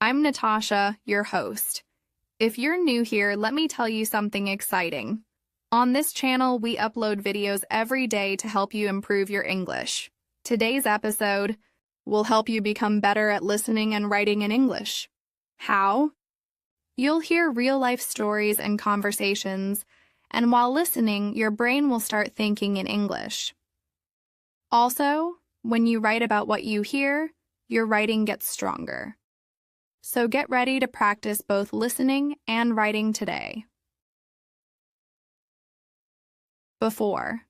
I'm Natasha, your host. If you're new here, let me tell you something exciting. On this channel, we upload videos every day to help you improve your English. Today's episode will help you become better at listening and writing in English. How? You'll hear real-life stories and conversations, and while listening, your brain will start thinking in English. Also, when you write about what you hear, your writing gets stronger. So get ready to practice both listening and writing today. Before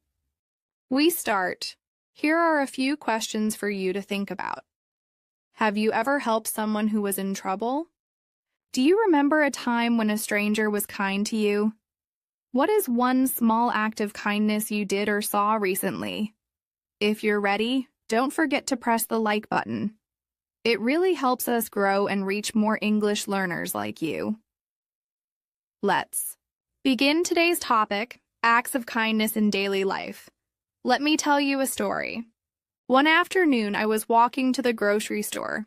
we start, here are a few questions for you to think about. Have you ever helped someone who was in trouble? Do you remember a time when a stranger was kind to you? What is one small act of kindness you did or saw recently? If you're ready, don't forget to press the like button. It really helps us grow and reach more English learners like you. Let's begin today's topic, acts of kindness in daily life. Let me tell you a story. One afternoon, I was walking to the grocery store.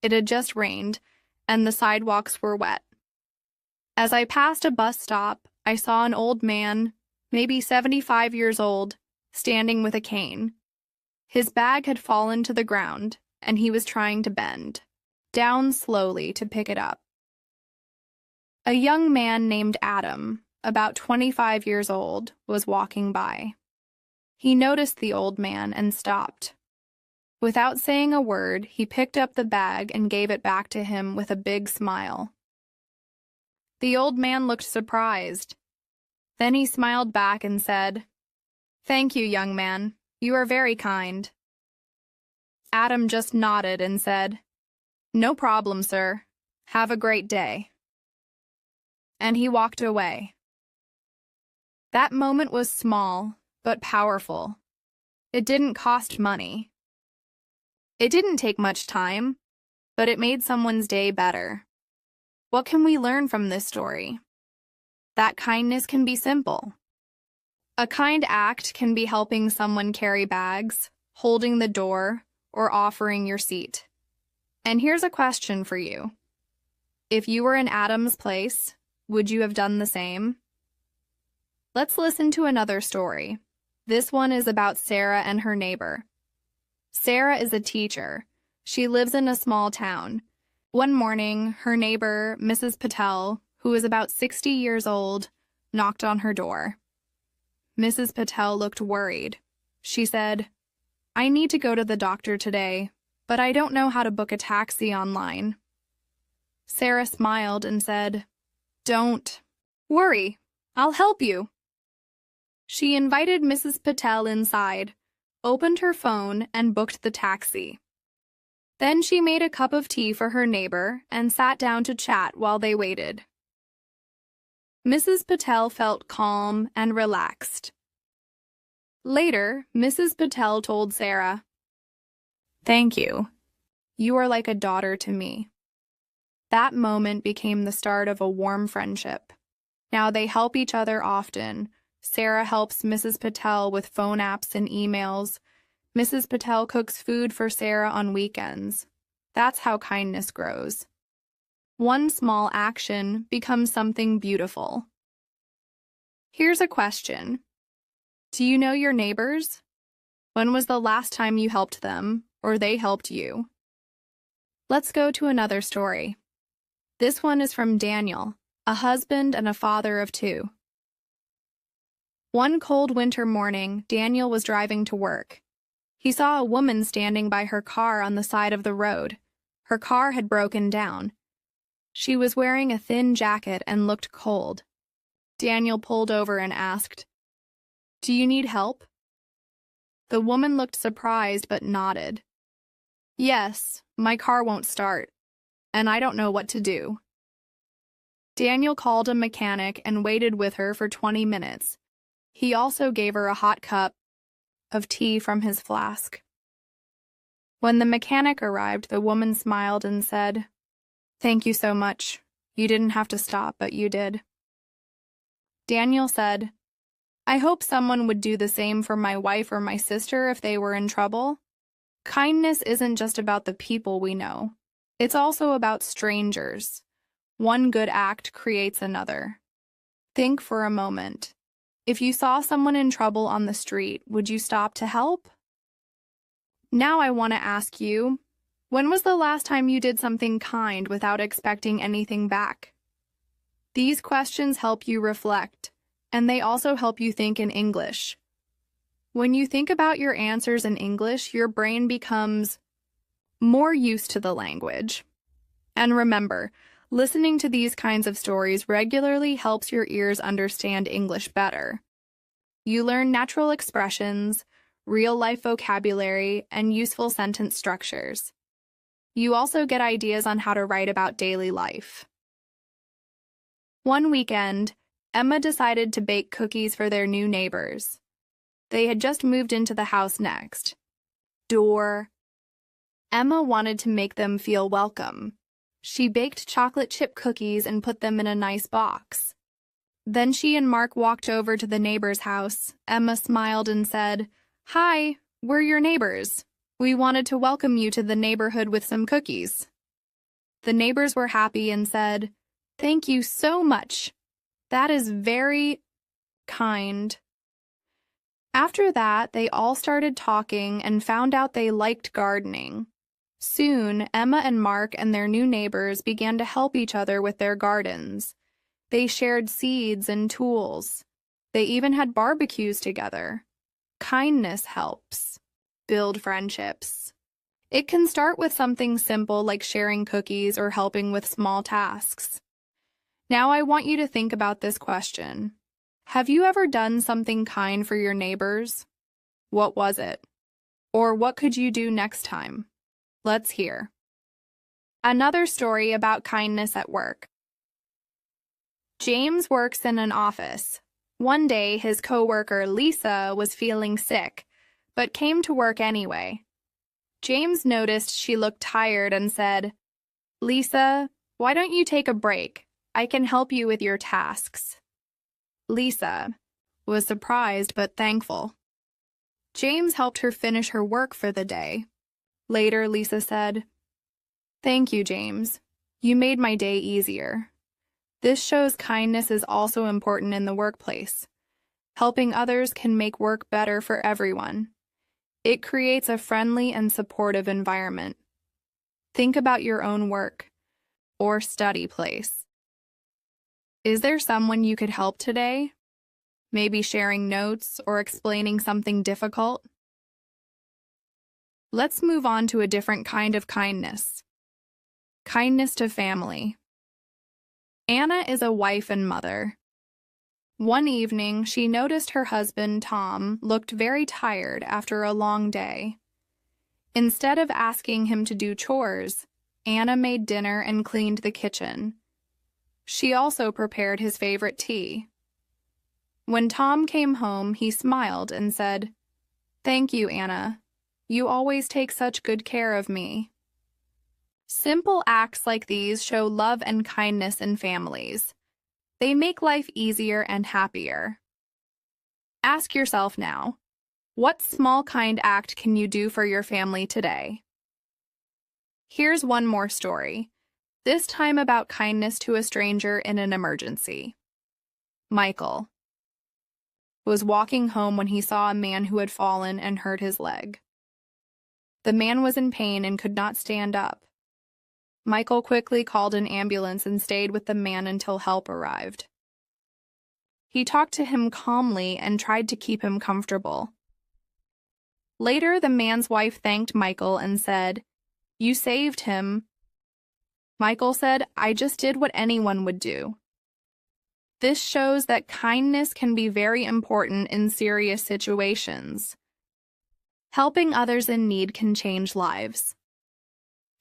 It had just rained, and the sidewalks were wet. As I passed a bus stop, I saw an old man, maybe 75 years old, standing with a cane. His bag had fallen to the ground, and he was trying to bend down slowly to pick it up. A young man named Adam, about 25 years old, was walking by. He noticed the old man and stopped. Without saying a word, he picked up the bag and gave it back to him with a big smile. The old man looked surprised. Then he smiled back and said, "Thank you, young man. You are very kind." Adam just nodded and said, "No problem, sir. Have a great day." And he walked away. That moment was small, but powerful. It didn't cost money. It didn't take much time, but it made someone's day better. What can we learn from this story? That kindness can be simple. A kind act can be helping someone carry bags, holding the door, or offering your seat. And here's a question for you. If you were in Adam's place, would you have done the same? Let's listen to another story. This one is about Sarah and her neighbor. Sarah is a teacher. She lives in a small town. One morning, her neighbor, Mrs. Patel, who is about 60 years old, knocked on her door. Mrs. Patel looked worried. She said, "I need to go to the doctor today, but I don't know how to book a taxi online." Sarah smiled and said, "Don't worry, I'll help you." She invited Mrs. Patel inside, opened her phone, and booked the taxi. Then she made a cup of tea for her neighbor and sat down to chat while they waited. Mrs. Patel felt calm and relaxed. Later, Mrs. Patel told Sarah, "Thank you. You are like a daughter to me." That moment became the start of a warm friendship. Now they help each other often. Sarah helps Mrs. Patel with phone apps and emails. Mrs. Patel cooks food for Sarah on weekends. That's how kindness grows. One small action becomes something beautiful. Here's a question. Do you know your neighbors? When was the last time you helped them, or they helped you? Let's go to another story. This one is from Daniel, a husband and a father of two. One cold winter morning, Daniel was driving to work. He saw a woman standing by her car on the side of the road. Her car had broken down. She was wearing a thin jacket and looked cold. Daniel pulled over and asked, "Do you need help?" The woman looked surprised but nodded. "Yes, my car won't start, and I don't know what to do." Daniel called a mechanic and waited with her for 20 minutes. He also gave her a hot cup of tea from his flask. When the mechanic arrived, the woman smiled and said, "Thank you so much. You didn't have to stop, but you did." Daniel said, "I hope someone would do the same for my wife or my sister if they were in trouble." Kindness isn't just about the people we know. It's also about strangers. One good act creates another. Think for a moment. If you saw someone in trouble on the street, would you stop to help? Now I want to ask you, when was the last time you did something kind without expecting anything back? These questions help you reflect, and they also help you think in English. When you think about your answers in English, your brain becomes more used to the language. And remember, listening to these kinds of stories regularly helps your ears understand English better. You learn natural expressions, real-life vocabulary, and useful sentence structures. You also get ideas on how to write about daily life. One weekend, Emma decided to bake cookies for their new neighbors. They had just moved into the house next door. Emma wanted to make them feel welcome. She baked chocolate chip cookies and put them in a nice box. Then she and Mark walked over to the neighbor's house. Emma smiled and said, "Hi, we're your neighbors. We wanted to welcome you to the neighborhood with some cookies." The neighbors were happy and said, "Thank you so much. That is very kind." After that, they all started talking and found out they liked gardening. Soon, Emma and Mark and their new neighbors began to help each other with their gardens. They shared seeds and tools. They even had barbecues together. Kindness helps build friendships. It can start with something simple like sharing cookies or helping with small tasks. Now I want you to think about this question. Have you ever done something kind for your neighbors? What was it? Or what could you do next time? Let's hear. Another story about kindness at work. James works in an office. One day, his coworker Lisa was feeling sick, but came to work anyway. James noticed she looked tired and said, "Lisa, why don't you take a break? I can help you with your tasks." Lisa was surprised but thankful. James helped her finish her work for the day. Later, Lisa said, "Thank you, James. You made my day easier." This shows kindness is also important in the workplace. Helping others can make work better for everyone. It creates a friendly and supportive environment. Think about your own work or study place. Is there someone you could help today? Maybe sharing notes or explaining something difficult? Let's move on to a different kind of kindness. Kindness to family. Anna is a wife and mother. One evening, she noticed her husband, Tom, looked very tired after a long day. Instead of asking him to do chores, Anna made dinner and cleaned the kitchen. She also prepared his favorite tea. When Tom came home, he smiled and said, "Thank you, Anna. You always take such good care of me." Simple acts like these show love and kindness in families. They make life easier and happier. Ask yourself now, what small kind act can you do for your family today? Here's one more story, this time about kindness to a stranger in an emergency. Michael was walking home when he saw a man who had fallen and hurt his leg. The man was in pain and could not stand up. Michael quickly called an ambulance and stayed with the man until help arrived. He talked to him calmly and tried to keep him comfortable. Later, the man's wife thanked Michael and said, "You saved him." Michael said, "I just did what anyone would do." This shows that kindness can be very important in serious situations. Helping others in need can change lives.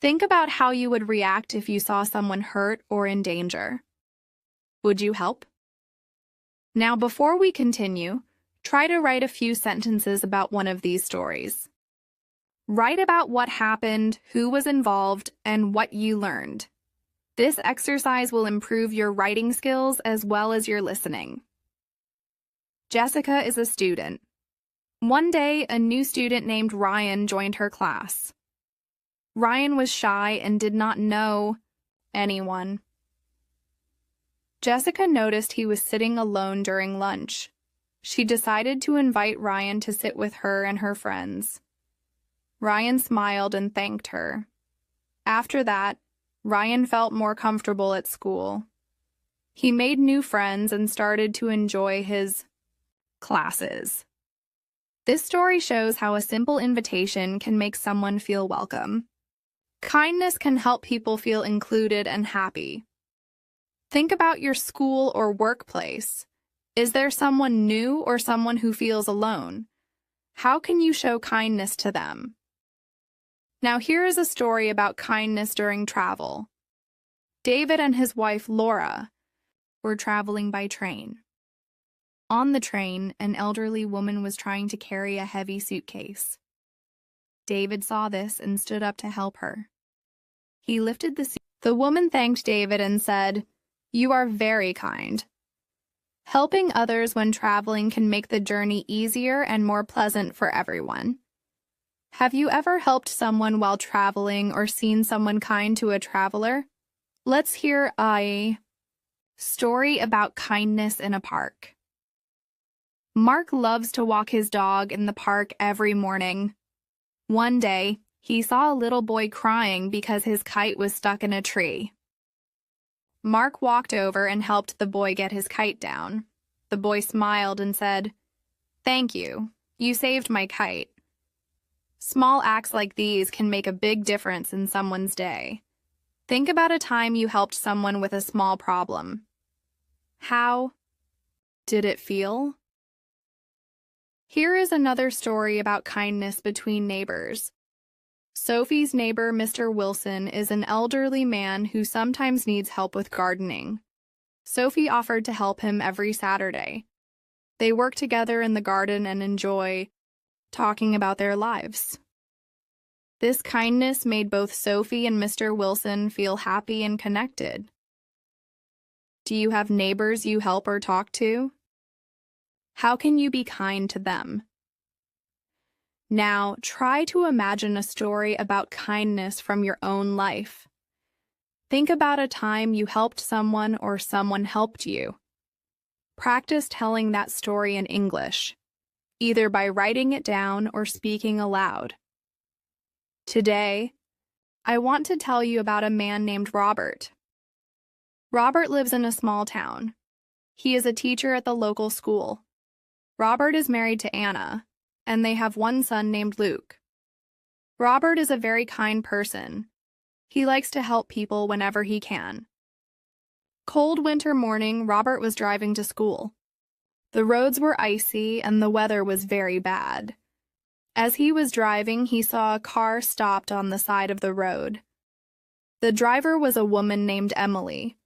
Think about how you would react if you saw someone hurt or in danger. Would you help? Now, before we continue, try to write a few sentences about one of these stories. Write about what happened, who was involved, and what you learned. This exercise will improve your writing skills as well as your listening. Jessica is a student. One day, a new student named Ryan joined her class. Ryan was shy and did not know anyone. Jessica noticed he was sitting alone during lunch. She decided to invite Ryan to sit with her and her friends. Ryan smiled and thanked her. After that, Ryan felt more comfortable at school. He made new friends and started to enjoy his classes. This story shows how a simple invitation can make someone feel welcome. Kindness can help people feel included and happy. Think about your school or workplace. Is there someone new or someone who feels alone? How can you show kindness to them? Now here is a story about kindness during travel. David and his wife Laura were traveling by train. On the train, an elderly woman was trying to carry a heavy suitcase. David saw this and stood up to help her. He lifted the suitcase. The woman thanked David and said, "You are very kind." Helping others when traveling can make the journey easier and more pleasant for everyone. Have you ever helped someone while traveling or seen someone kind to a traveler? Let's hear a story about kindness in a park. Mark loves to walk his dog in the park every morning. One day, he saw a little boy crying because his kite was stuck in a tree. Mark walked over and helped the boy get his kite down. The boy smiled and said, "Thank you. You saved my kite." Small acts like these can make a big difference in someone's day. Think about a time you helped someone with a small problem. How did it feel? Here is another story about kindness between neighbors. Sophie's neighbor, Mr. Wilson, is an elderly man who sometimes needs help with gardening. Sophie offered to help him every Saturday. They work together in the garden and enjoy talking about their lives. This kindness made both Sophie and Mr. Wilson feel happy and connected. Do you have neighbors you help or talk to? How can you be kind to them? Now, try to imagine a story about kindness from your own life. Think about a time you helped someone or someone helped you. Practice telling that story in English, either by writing it down or speaking aloud. Today, I want to tell you about a man named Robert. Robert lives in a small town. He is a teacher at the local school. Robert is married to Anna, and they have one son named Luke. Robert is a very kind person. He likes to help people whenever he can. Cold winter morning, Robert was driving to school. The roads were icy and the weather was very bad. As he was driving, he saw a car stopped on the side of the road. The driver was a woman named Emily.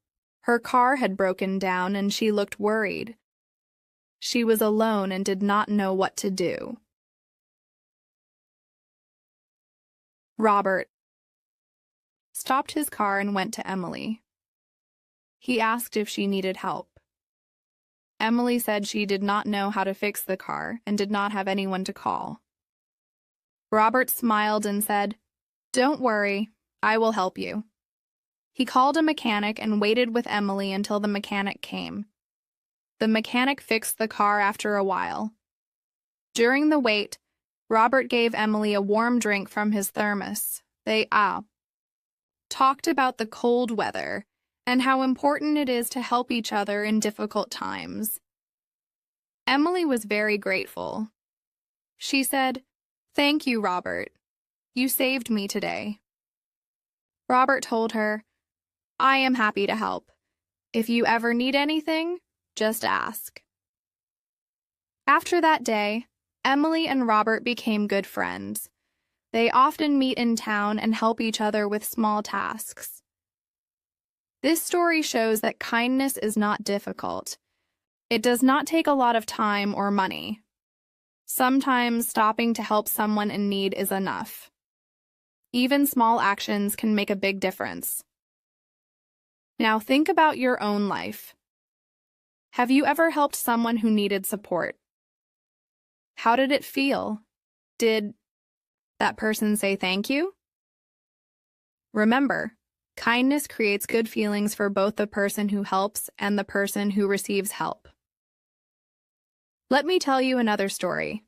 Her car had broken down and she looked worried. She was alone and did not know what to do. Robert stopped his car and went to Emily. He asked if she needed help. Emily said she did not know how to fix the car and did not have anyone to call. Robert smiled and said, "Don't worry, I will help you." He called a mechanic and waited with Emily until the mechanic came. The mechanic fixed the car after a while. During the wait, Robert gave Emily a warm drink from his thermos. They talked about the cold weather and how important it is to help each other in difficult times. Emily was very grateful. She said, "Thank you, Robert. You saved me today." Robert told her, "I am happy to help. If you ever need anything, just ask." After that day, Emily and Robert became good friends. They often meet in town and help each other with small tasks. This story shows that kindness is not difficult. It does not take a lot of time or money. Sometimes stopping to help someone in need is enough. Even small actions can make a big difference. Now think about your own life. Have you ever helped someone who needed support? How did it feel? Did that person say thank you? Remember, kindness creates good feelings for both the person who helps and the person who receives help. Let me tell you another story.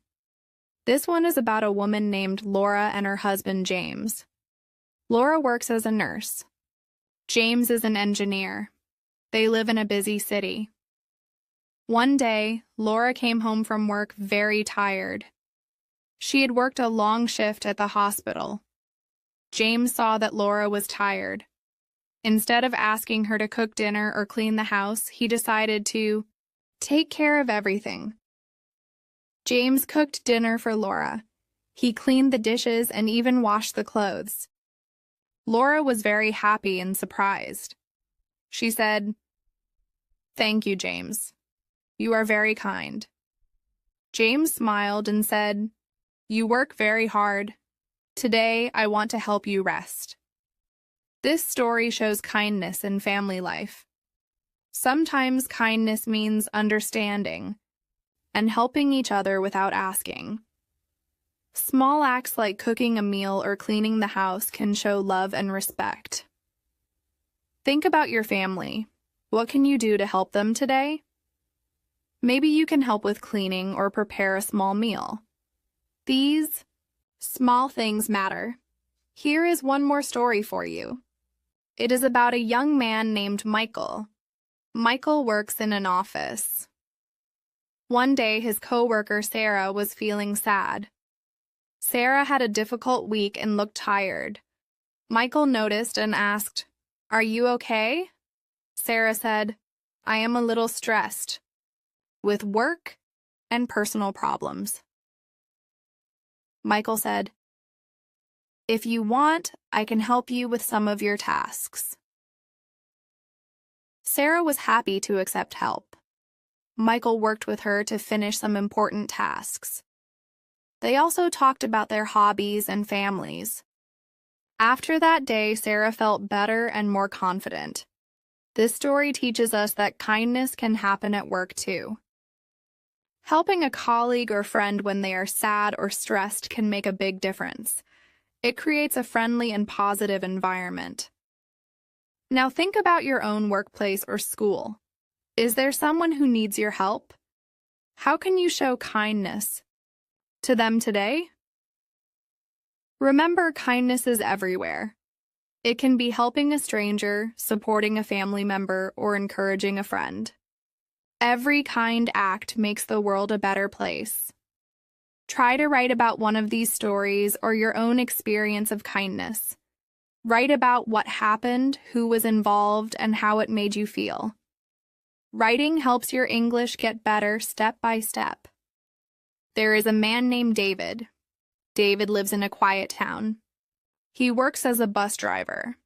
This one is about a woman named Laura and her husband, James. Laura works as a nurse. James is an engineer. They live in a busy city. One day, Laura came home from work very tired. She had worked a long shift at the hospital. James saw that Laura was tired. Instead of asking her to cook dinner or clean the house, he decided to take care of everything. James cooked dinner for Laura. He cleaned the dishes and even washed the clothes. Laura was very happy and surprised. She said, "Thank you, James. You are very kind." James smiled and said, "You work very hard. Today, I want to help you rest." This story shows kindness in family life. Sometimes kindness means understanding and helping each other without asking. Small acts like cooking a meal or cleaning the house can show love and respect. Think about your family. What can you do to help them today? Maybe you can help with cleaning or prepare a small meal. These small things matter. Here is one more story for you. It is about a young man named Michael. Michael works in an office. One day, his coworker Sarah was feeling sad. Sarah had a difficult week and looked tired. Michael noticed and asked, "Are you okay?" Sarah said, "I am a little stressed with work and personal problems." Michael said, "If you want, I can help you with some of your tasks." Sarah was happy to accept help. Michael worked with her to finish some important tasks. They also talked about their hobbies and families. After that day, Sarah felt better and more confident. This story teaches us that kindness can happen at work too. Helping a colleague or friend when they are sad or stressed can make a big difference. It creates a friendly and positive environment. Now think about your own workplace or school. Is there someone who needs your help? How can you show kindness to them today? Remember, kindness is everywhere. It can be helping a stranger, supporting a family member, or encouraging a friend. Every kind act makes the world a better place. Try to write about one of these stories or your own experience of kindness. Write about what happened, who was involved, and how it made you feel. Writing helps your English get better step by step. There is a man named David. David lives in a quiet town. He works as a bus driver.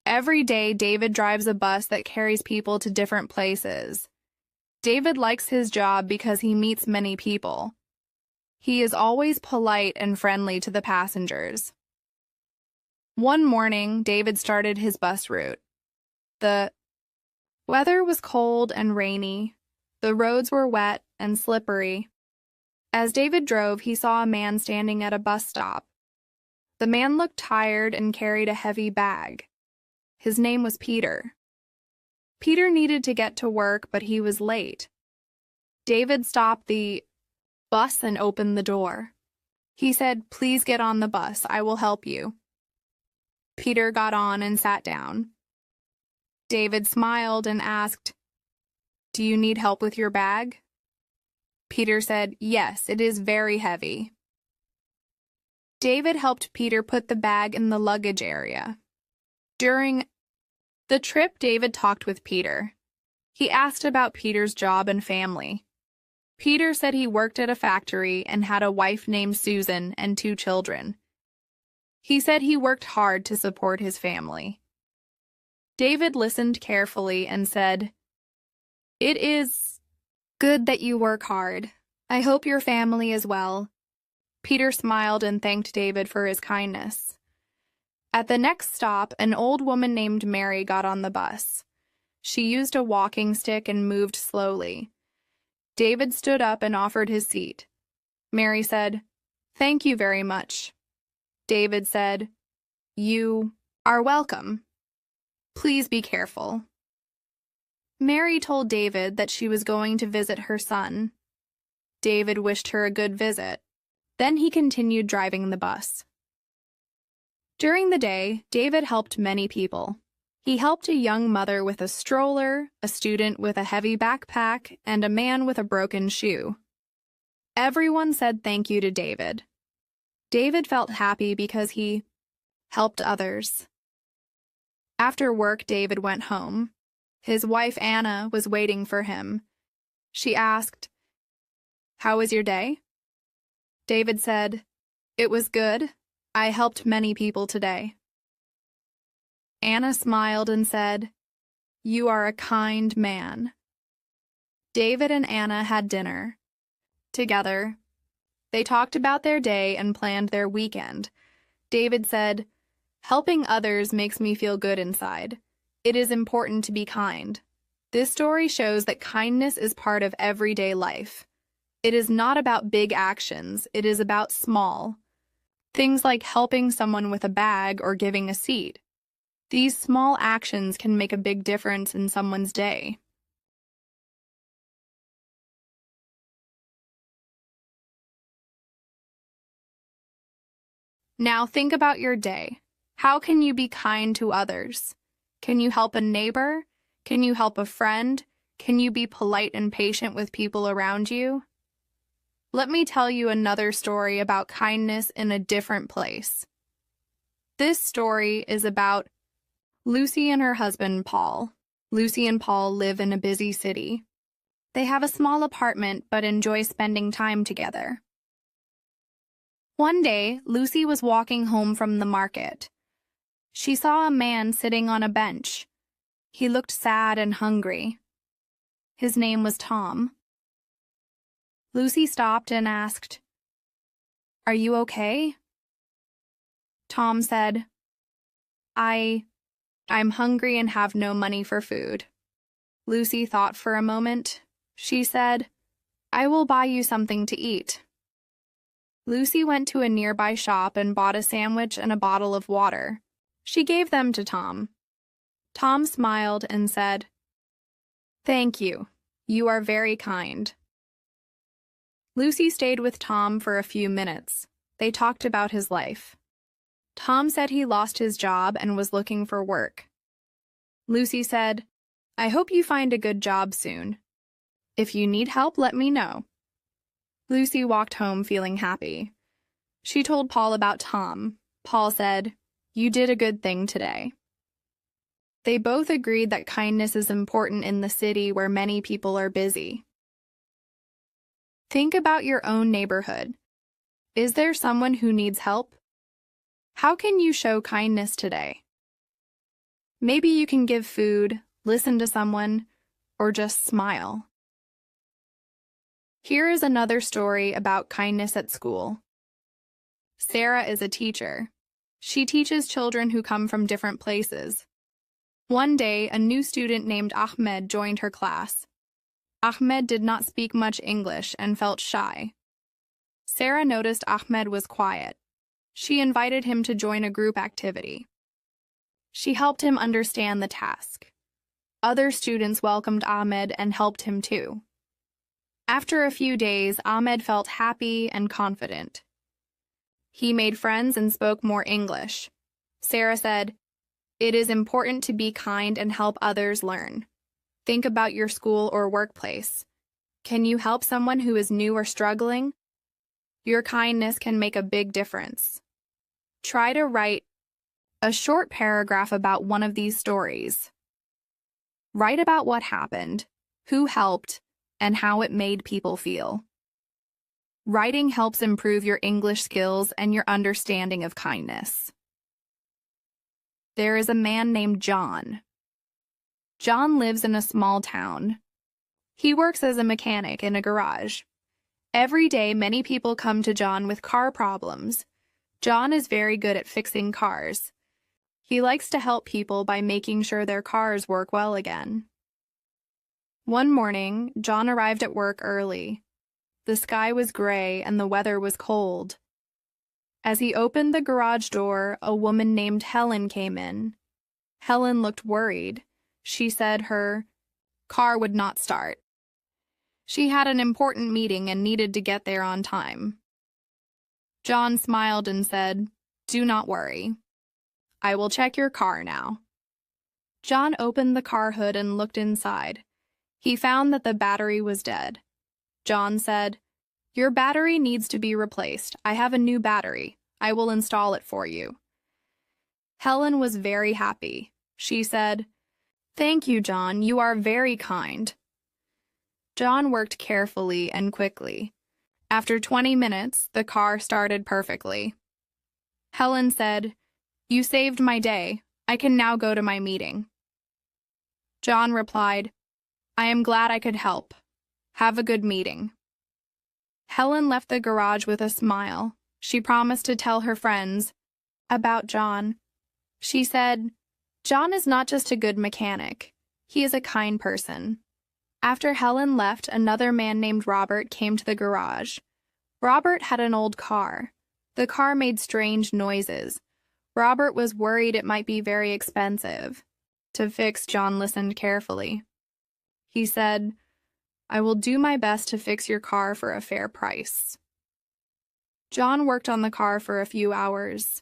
Every day, David drives a bus that carries people to different places. David likes his job because he meets many people. He is always polite and friendly to the passengers. One morning, David started his bus route. The weather was cold and rainy. The roads were wet and slippery. As David drove, he saw a man standing at a bus stop. The man looked tired and carried a heavy bag. His name was Peter. Peter needed to get to work, but he was late. David stopped the bus and opened the door. He said, "Please get on the bus. I will help you." Peter got on and sat down. David smiled and asked, "Do you need help with your bag?" Peter said, "Yes, it is very heavy." David helped Peter put the bag in the luggage area. During the trip, David talked with Peter. He asked about Peter's job and family. Peter said he worked at a factory and had a wife named Susan and 2 children. He said he worked hard to support his family. David listened carefully and said, "It is good that you work hard. I hope your family is well." Peter smiled and thanked David for his kindness. At the next stop, an old woman named Mary got on the bus. She used a walking stick and moved slowly. David stood up and offered his seat. Mary said, "Thank you very much." David said, You are welcome. Please be careful. Mary told David that she was going to visit her son. David wished her a good visit. Then he continued driving the bus. During the day, David helped many people. He helped a young mother with a stroller, a student with a heavy backpack, and a man with a broken shoe. Everyone said thank you to David. David felt happy because he helped others. After work, David went home. His wife, Anna, was waiting for him. She asked, "How was your day?" David said, "It was good. I helped many people today." Anna smiled and said, "You are a kind man." David and Anna had dinner. Together, they talked about their day and planned their weekend. David said, "Helping others makes me feel good inside. It is important to be kind." This story shows that kindness is part of everyday life. It is not about big actions, it is about small. Things like helping someone with a bag or giving a seat. These small actions can make a big difference in someone's day. Now think about your day. How can you be kind to others? Can you help a neighbor? Can you help a friend? Can you be polite and patient with people around you? Let me tell you another story about kindness in a different place. This story is about Lucy and her husband, Paul. Lucy and Paul live in a busy city. They have a small apartment but enjoy spending time together. One day, Lucy was walking home from the market. She saw a man sitting on a bench. He looked sad and hungry. His name was Tom. Lucy stopped and asked, "Are you okay?" Tom said, I'm hungry and have no money for food." Lucy thought for a moment. She said, "I will buy you something to eat." Lucy went to a nearby shop and bought a sandwich and a bottle of water. She gave them to Tom. Tom smiled and said, "Thank you. You are very kind." Lucy stayed with Tom for a few minutes. They talked about his life. Tom said he lost his job and was looking for work. Lucy said, "I hope you find a good job soon. If you need help, let me know." Lucy walked home feeling happy. She told Paul about Tom. Paul said, "You did a good thing today." They both agreed that kindness is important in the city where many people are busy. Think about your own neighborhood. Is there someone who needs help? How can you show kindness today? Maybe you can give food, listen to someone, or just smile. Here is another story about kindness at school. Sarah is a teacher. She teaches children who come from different places. One day, a new student named Ahmed joined her class. Ahmed did not speak much English and felt shy. Sarah noticed Ahmed was quiet. She invited him to join a group activity. She helped him understand the task. Other students welcomed Ahmed and helped him too. After a few days, Ahmed felt happy and confident. He made friends and spoke more English. Sarah said, "It is important to be kind and help others learn. Think about your school or workplace. Can you help someone who is new or struggling? Your kindness can make a big difference." Try to write a short paragraph about one of these stories. Write about what happened, who helped, and how it made people feel. Writing helps improve your English skills and your understanding of kindness. There is a man named John. John lives in a small town. He works as a mechanic in a garage. Every day, many people come to John with car problems. John is very good at fixing cars. He likes to help people by making sure their cars work well again. One morning, John arrived at work early. The sky was gray and the weather was cold. As he opened the garage door, a woman named Helen came in. Helen looked worried. She said her car would not start. She had an important meeting and needed to get there on time. John smiled and said, "Do not worry. I will check your car now." John opened the car hood and looked inside. He found that the battery was dead. John said, "Your battery needs to be replaced. I have a new battery. I will install it for you." Helen was very happy. She said, "Thank you, John. You are very kind." John worked carefully and quickly. After 20 minutes, the car started perfectly. Helen said, "You saved my day. I can now go to my meeting." John replied, "I am glad I could help. Have a good meeting." Helen left the garage with a smile. She promised to tell her friends about John. She said, "John is not just a good mechanic. He is a kind person." After Helen left, another man named Robert came to the garage. Robert had an old car. The car made strange noises. Robert was worried it might be very expensive. To fix, John listened carefully. He said, "I will do my best to fix your car for a fair price." John worked on the car for a few hours.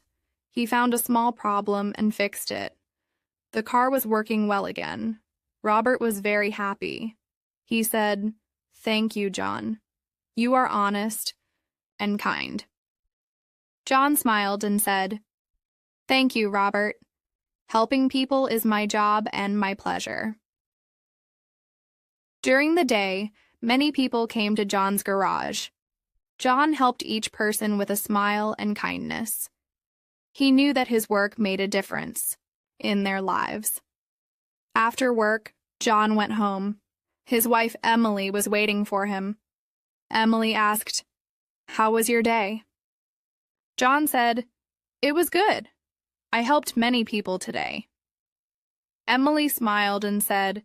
He found a small problem and fixed it. The car was working well again. Robert was very happy. He said, "Thank you, John. You are honest and kind." John smiled and said, "Thank you, Robert. Helping people is my job and my pleasure." During the day, many people came to John's garage. John helped each person with a smile and kindness. He knew that his work made a difference in their lives. After work, John went home. His wife Emily was waiting for him. Emily asked, "How was your day?" John said, "It was good. I helped many people today." Emily smiled and said,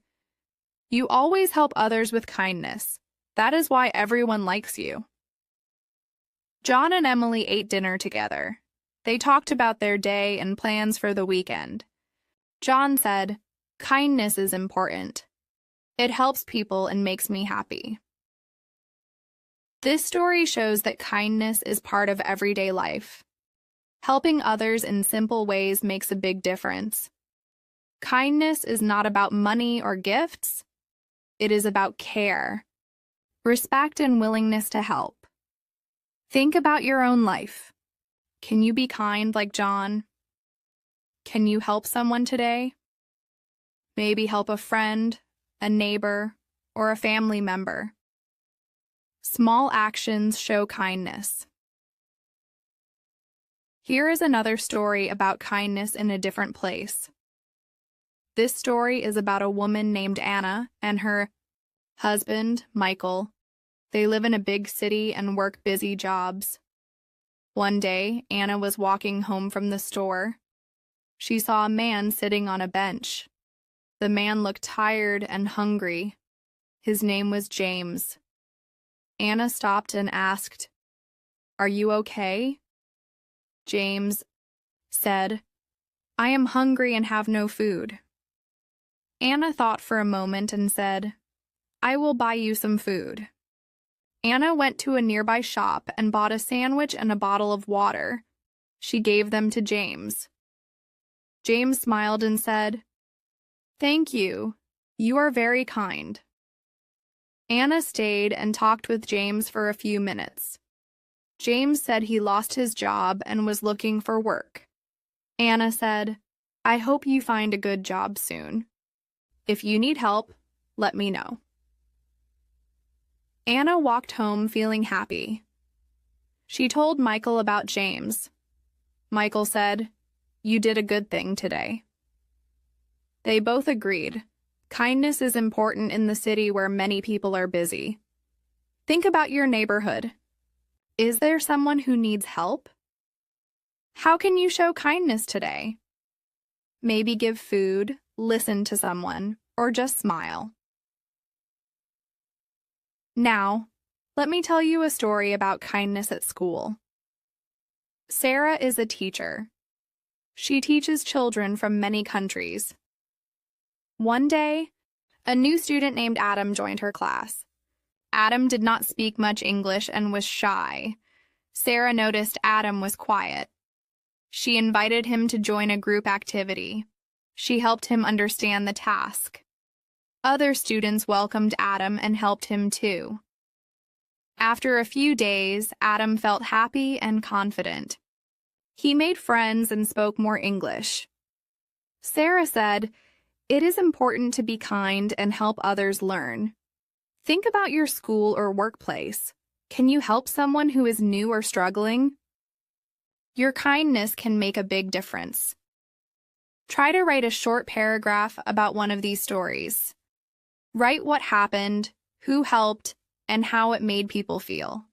"You always help others with kindness. That is why everyone likes you." John and Emily ate dinner together. They talked about their day and plans for the weekend. John said, "Kindness is important. It helps people and makes me happy." This story shows that kindness is part of everyday life. Helping others in simple ways makes a big difference. Kindness is not about money or gifts. It is about care, respect, and willingness to help. Think about your own life. Can you be kind like John? Can you help someone today? Maybe help a friend, a neighbor, or a family member. Small actions show kindness. Here is another story about kindness in a different place. This story is about a woman named Anna and her husband, Michael. They live in a big city and work busy jobs. One day, Anna was walking home from the store. She saw a man sitting on a bench. The man looked tired and hungry. His name was James. Anna stopped and asked, "Are you okay?" James said, "I am hungry and have no food." Anna thought for a moment and said, "I will buy you some food." Anna went to a nearby shop and bought a sandwich and a bottle of water. She gave them to James. James smiled and said, "Thank you. You are very kind." Anna stayed and talked with James for a few minutes. James said he lost his job and was looking for work. Anna said, "I hope you find a good job soon. If you need help, let me know." Anna walked home feeling happy. She told Michael about James. Michael said, "You did a good thing today." They both agreed. Kindness is important in the city where many people are busy. Think about your neighborhood. Is there someone who needs help? How can you show kindness today? Maybe give food, listen to someone, or just smile. Now, let me tell you a story about kindness at school. Sarah is a teacher. She teaches children from many countries. One day, a new student named Adam joined her class. Adam did not speak much English and was shy. Sarah noticed Adam was quiet. She invited him to join a group activity. She helped him understand the task. Other students welcomed Adam and helped him too. After a few days, Adam felt happy and confident. He made friends and spoke more English. Sarah said, "It is important to be kind and help others learn. Think about your school or workplace. Can you help someone who is new or struggling? Your kindness can make a big difference." Try to write a short paragraph about one of these stories. Write what happened, who helped, and how it made people feel.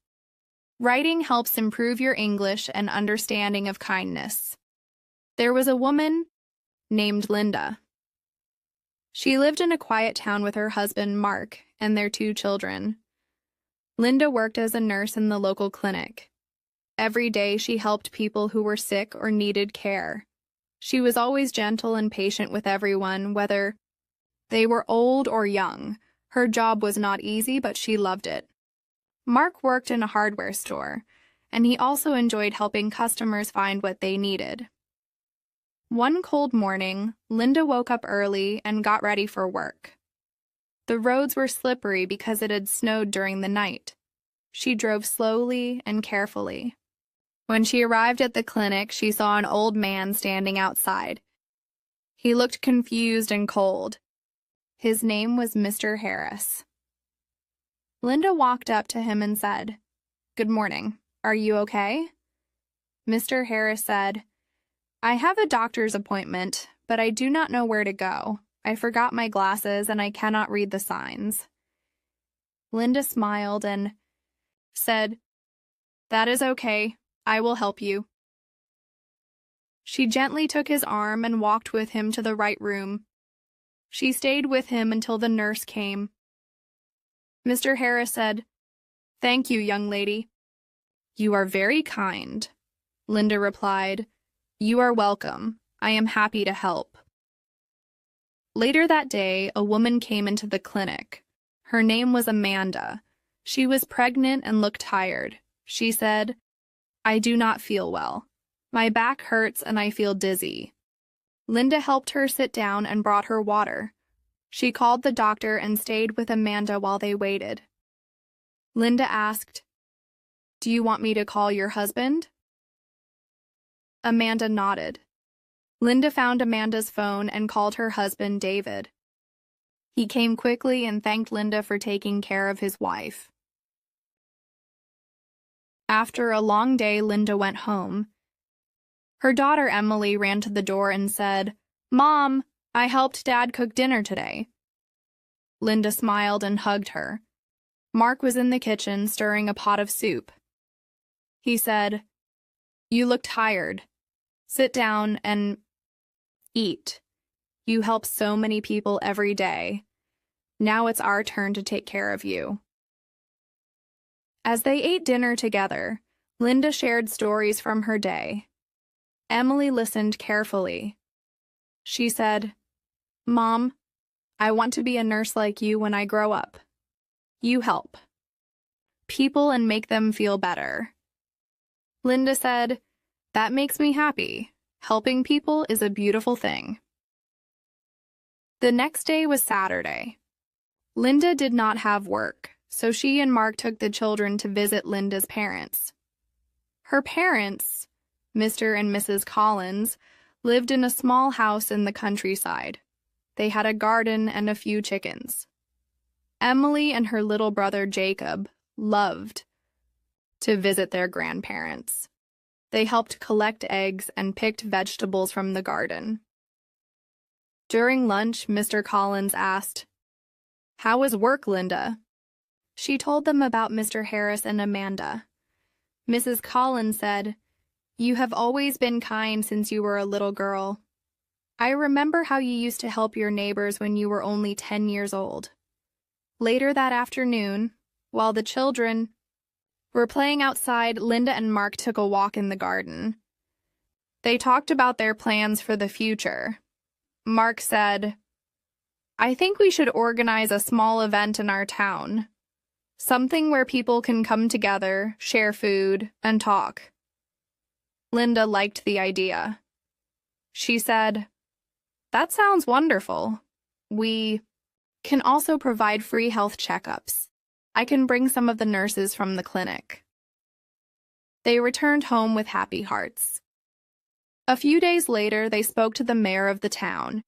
Writing helps improve your English and understanding of kindness. There was a woman named Linda. She lived in a quiet town with her husband, Mark, and their 2 children. Linda worked as a nurse in the local clinic. Every day she helped people who were sick or needed care. She was always gentle and patient with everyone, whether they were old or young. Her job was not easy, but she loved it. Mark worked in a hardware store, and he also enjoyed helping customers find what they needed. One cold morning, Linda woke up early and got ready for work. The roads were slippery because it had snowed during the night. She drove slowly and carefully. When she arrived at the clinic, she saw an old man standing outside. He looked confused and cold. His name was Mr. Harris. Linda walked up to him and said, "Good morning. Are you okay?" Mr. Harris said, "I have a doctor's appointment, but I do not know where to go. I forgot my glasses and I cannot read the signs." Linda smiled and said, "That is okay. I will help you." She gently took his arm and walked with him to the right room. She stayed with him until the nurse came. Mr. Harris said, "Thank you, young lady." "You are very kind," Linda replied. "You are welcome. I am happy to help." Later that day, a woman came into the clinic. Her name was Amanda. She was pregnant and looked tired. She said, "I do not feel well. My back hurts and I feel dizzy." Linda helped her sit down and brought her water. She called the doctor and stayed with Amanda while they waited. Linda asked, "Do you want me to call your husband?" Amanda nodded. Linda found Amanda's phone and called her husband, David. He came quickly and thanked Linda for taking care of his wife. After a long day, Linda went home. Her daughter Emily ran to the door and said, "Mom, I helped Dad cook dinner today." Linda smiled and hugged her. Mark was in the kitchen stirring a pot of soup. He said, "You look tired. Sit down and eat. You help so many people every day. Now it's our turn to take care of you." As they ate dinner together, Linda shared stories from her day. Emily listened carefully. She said, "Mom, I want to be a nurse like you when I grow up. You help people and make them feel better." Linda said, "That makes me happy. Helping people is a beautiful thing." The next day was Saturday. Linda did not have work, so she and Mark took the children to visit Linda's parents. Her parents, Mr. and Mrs. Collins, lived in a small house in the countryside. They had a garden and a few chickens. Emily and her little brother Jacob loved to visit their grandparents. They helped collect eggs and picked vegetables from the garden. During lunch, Mr. Collins asked, "How is work, Linda?" She told them about Mr. Harris and Amanda. Mrs. Collins said, "You have always been kind since you were a little girl. I remember how you used to help your neighbors when you were only 10 years old." Later that afternoon, while the children were playing outside, Linda and Mark took a walk in the garden. They talked about their plans for the future. Mark said, "I think we should organize a small event in our town. Something where people can come together, share food, and talk." Linda liked the idea. She said, "That sounds wonderful. We can also provide free health checkups. I can bring some of the nurses from the clinic." They returned home with happy hearts. A few days later, they spoke to the mayor of the town.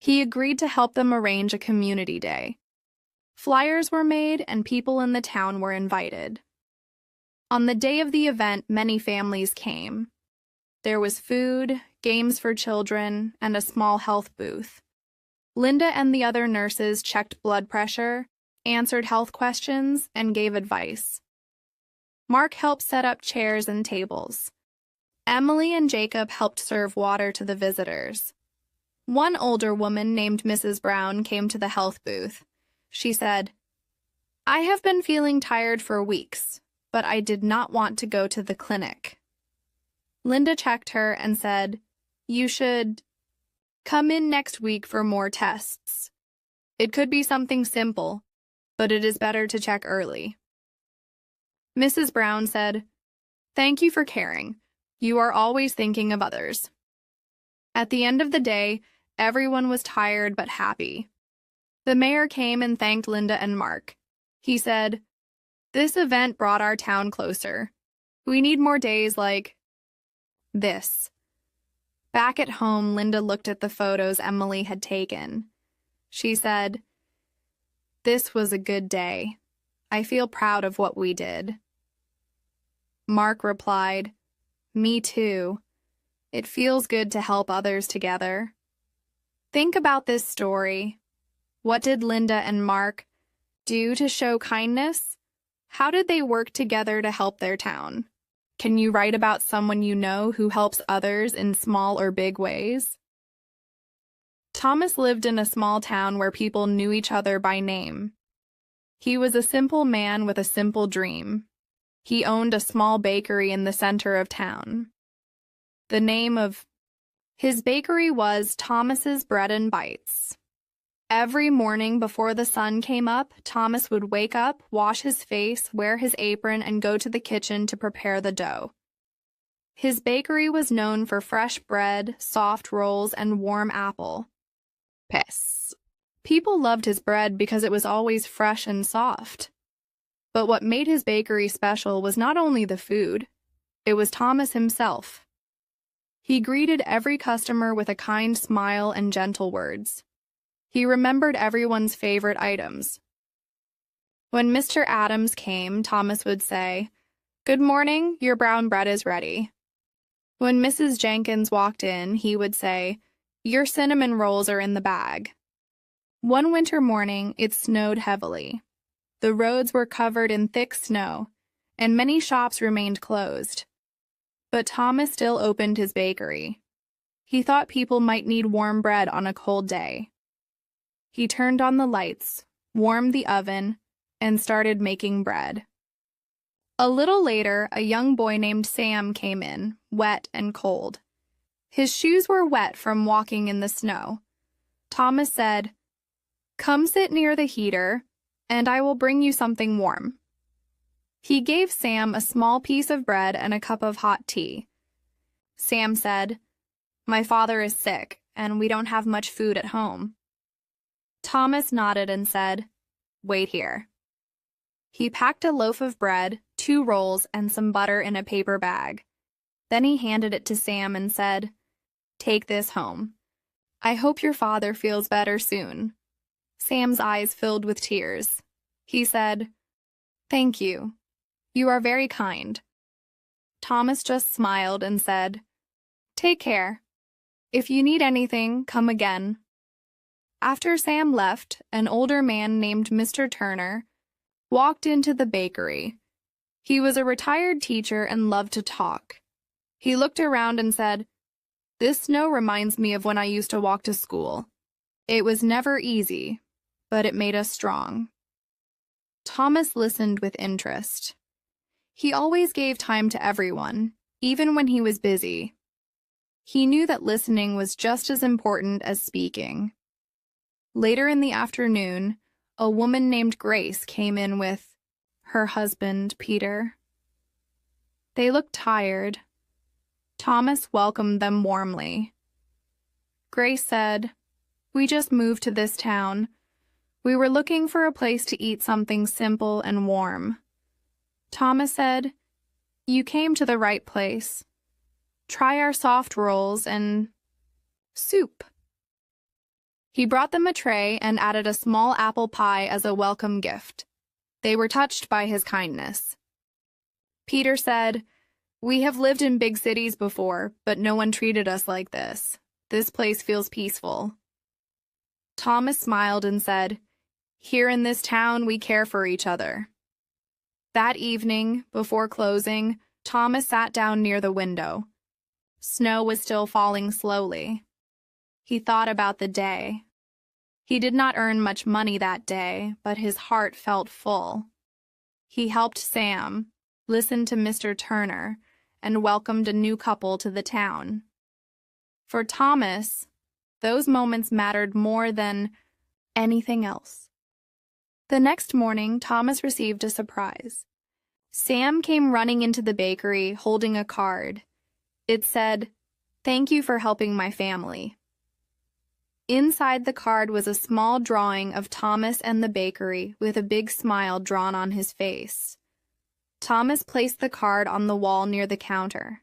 He agreed to help them arrange a community day. Flyers were made and people in the town were invited. On the day of the event, many families came. There was food, games for children, and a small health booth. Linda and the other nurses checked blood pressure, answered health questions, and gave advice. Mark helped set up chairs and tables. Emily and Jacob helped serve water to the visitors. One older woman named Mrs. Brown came to the health booth. She said, "I have been feeling tired for weeks, but I did not want to go to the clinic." Linda checked her and said, "You should come in next week for more tests. It could be something simple, but it is better to check early." Mrs. Brown said, "Thank you for caring. You are always thinking of others." At the end of the day, everyone was tired but happy. The mayor came and thanked Linda and Mark. He said, "This event brought our town closer. We need more days like this." Back at home, Linda looked at the photos Emily had taken. She said, "This was a good day. I feel proud of what we did." Mark replied, "Me too. It feels good to help others together." Think about this story. What did Linda and Mark do to show kindness? How did they work together to help their town? Can you write about someone you know who helps others in small or big ways? Thomas lived in a small town where people knew each other by name. He was a simple man with a simple dream. He owned a small bakery in the center of town. The name of his bakery was Thomas's Bread and Bites. Every morning before the sun came up, Thomas would wake up, wash his face, wear his apron, and go to the kitchen to prepare the dough. His bakery was known for fresh bread, soft rolls, and warm apple pies. People loved his bread because it was always fresh and soft. But what made his bakery special was not only the food, it was Thomas himself. He greeted every customer with a kind smile and gentle words. He remembered everyone's favorite items. When Mr. Adams came, Thomas would say, "Good morning, your brown bread is ready." When Mrs. Jenkins walked in, he would say, "Your cinnamon rolls are in the bag." One winter morning, it snowed heavily. The roads were covered in thick snow, and many shops remained closed. But Thomas still opened his bakery. He thought people might need warm bread on a cold day. He turned on the lights, warmed the oven, and started making bread. A little later, a young boy named Sam came in, wet and cold. His shoes were wet from walking in the snow. Thomas said, "Come sit near the heater, and I will bring you something warm." He gave Sam a small piece of bread and a cup of hot tea. Sam said, "My father is sick, and we don't have much food at home." Thomas nodded and said, "Wait here." He packed a loaf of bread, 2 rolls, and some butter in a paper bag. Then he handed it to Sam and said, "Take this home. I hope your father feels better soon." Sam's eyes filled with tears. He said, "Thank you. You are very kind." Thomas just smiled and said, "Take care. If you need anything, come again." After Sam left, an older man named Mr. Turner walked into the bakery. He was a retired teacher and loved to talk. He looked around and said, "This snow reminds me of when I used to walk to school. It was never easy, but it made us strong." Thomas listened with interest. He always gave time to everyone, even when he was busy. He knew that listening was just as important as speaking. Later in the afternoon, a woman named Grace came in with her husband, Peter. They looked tired. Thomas welcomed them warmly. Grace said, "We just moved to this town. We were looking for a place to eat something simple and warm." Thomas said, "You came to the right place. Try our soft rolls and soup." He brought them a tray and added a small apple pie as a welcome gift. They were touched by his kindness. Peter said, "We have lived in big cities before, but no one treated us like this. This place feels peaceful." Thomas smiled and said, "Here in this town, we care for each other." That evening, before closing, Thomas sat down near the window. Snow was still falling slowly. He thought about the day. He did not earn much money that day, but his heart felt full. He helped Sam, listened to Mr. Turner, and welcomed a new couple to the town. For Thomas, those moments mattered more than anything else. The next morning, Thomas received a surprise. Sam came running into the bakery holding a card. It said, "Thank you for helping my family." Inside the card was a small drawing of Thomas and the bakery with a big smile drawn on his face. Thomas placed the card on the wall near the counter.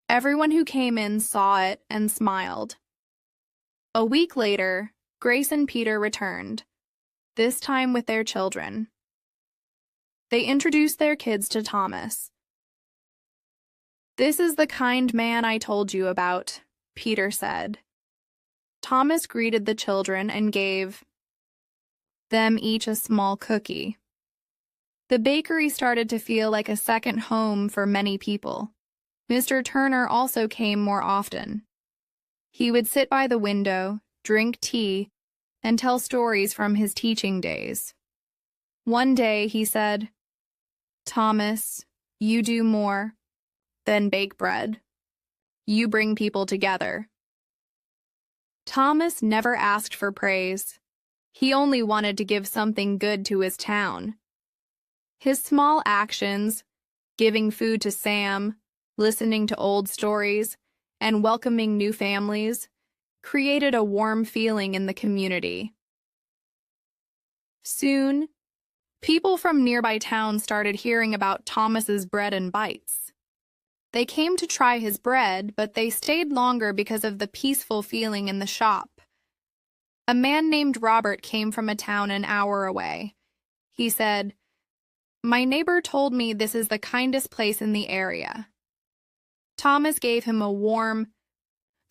Everyone who came in saw it and smiled. A week later, Grace and Peter returned, this time with their children. They introduced their kids to Thomas. "This is the kind man I told you about," Peter said. Thomas greeted the children and gave them each a small cookie. The bakery started to feel like a second home for many people. Mr. Turner also came more often. He would sit by the window, drink tea, and tell stories from his teaching days. One day he said, "Thomas, you do more than bake bread. You bring people together." Thomas never asked for praise. He only wanted to give something good to his town. His small actions, giving food to Sam, listening to old stories, and welcoming new families, created a warm feeling in the community. Soon, people from nearby towns started hearing about Thomas's bread and bites. They came to try his bread, but they stayed longer because of the peaceful feeling in the shop. A man named Robert came from a town an hour away. He said, "My neighbor told me this is the kindest place in the area." Thomas gave him a warm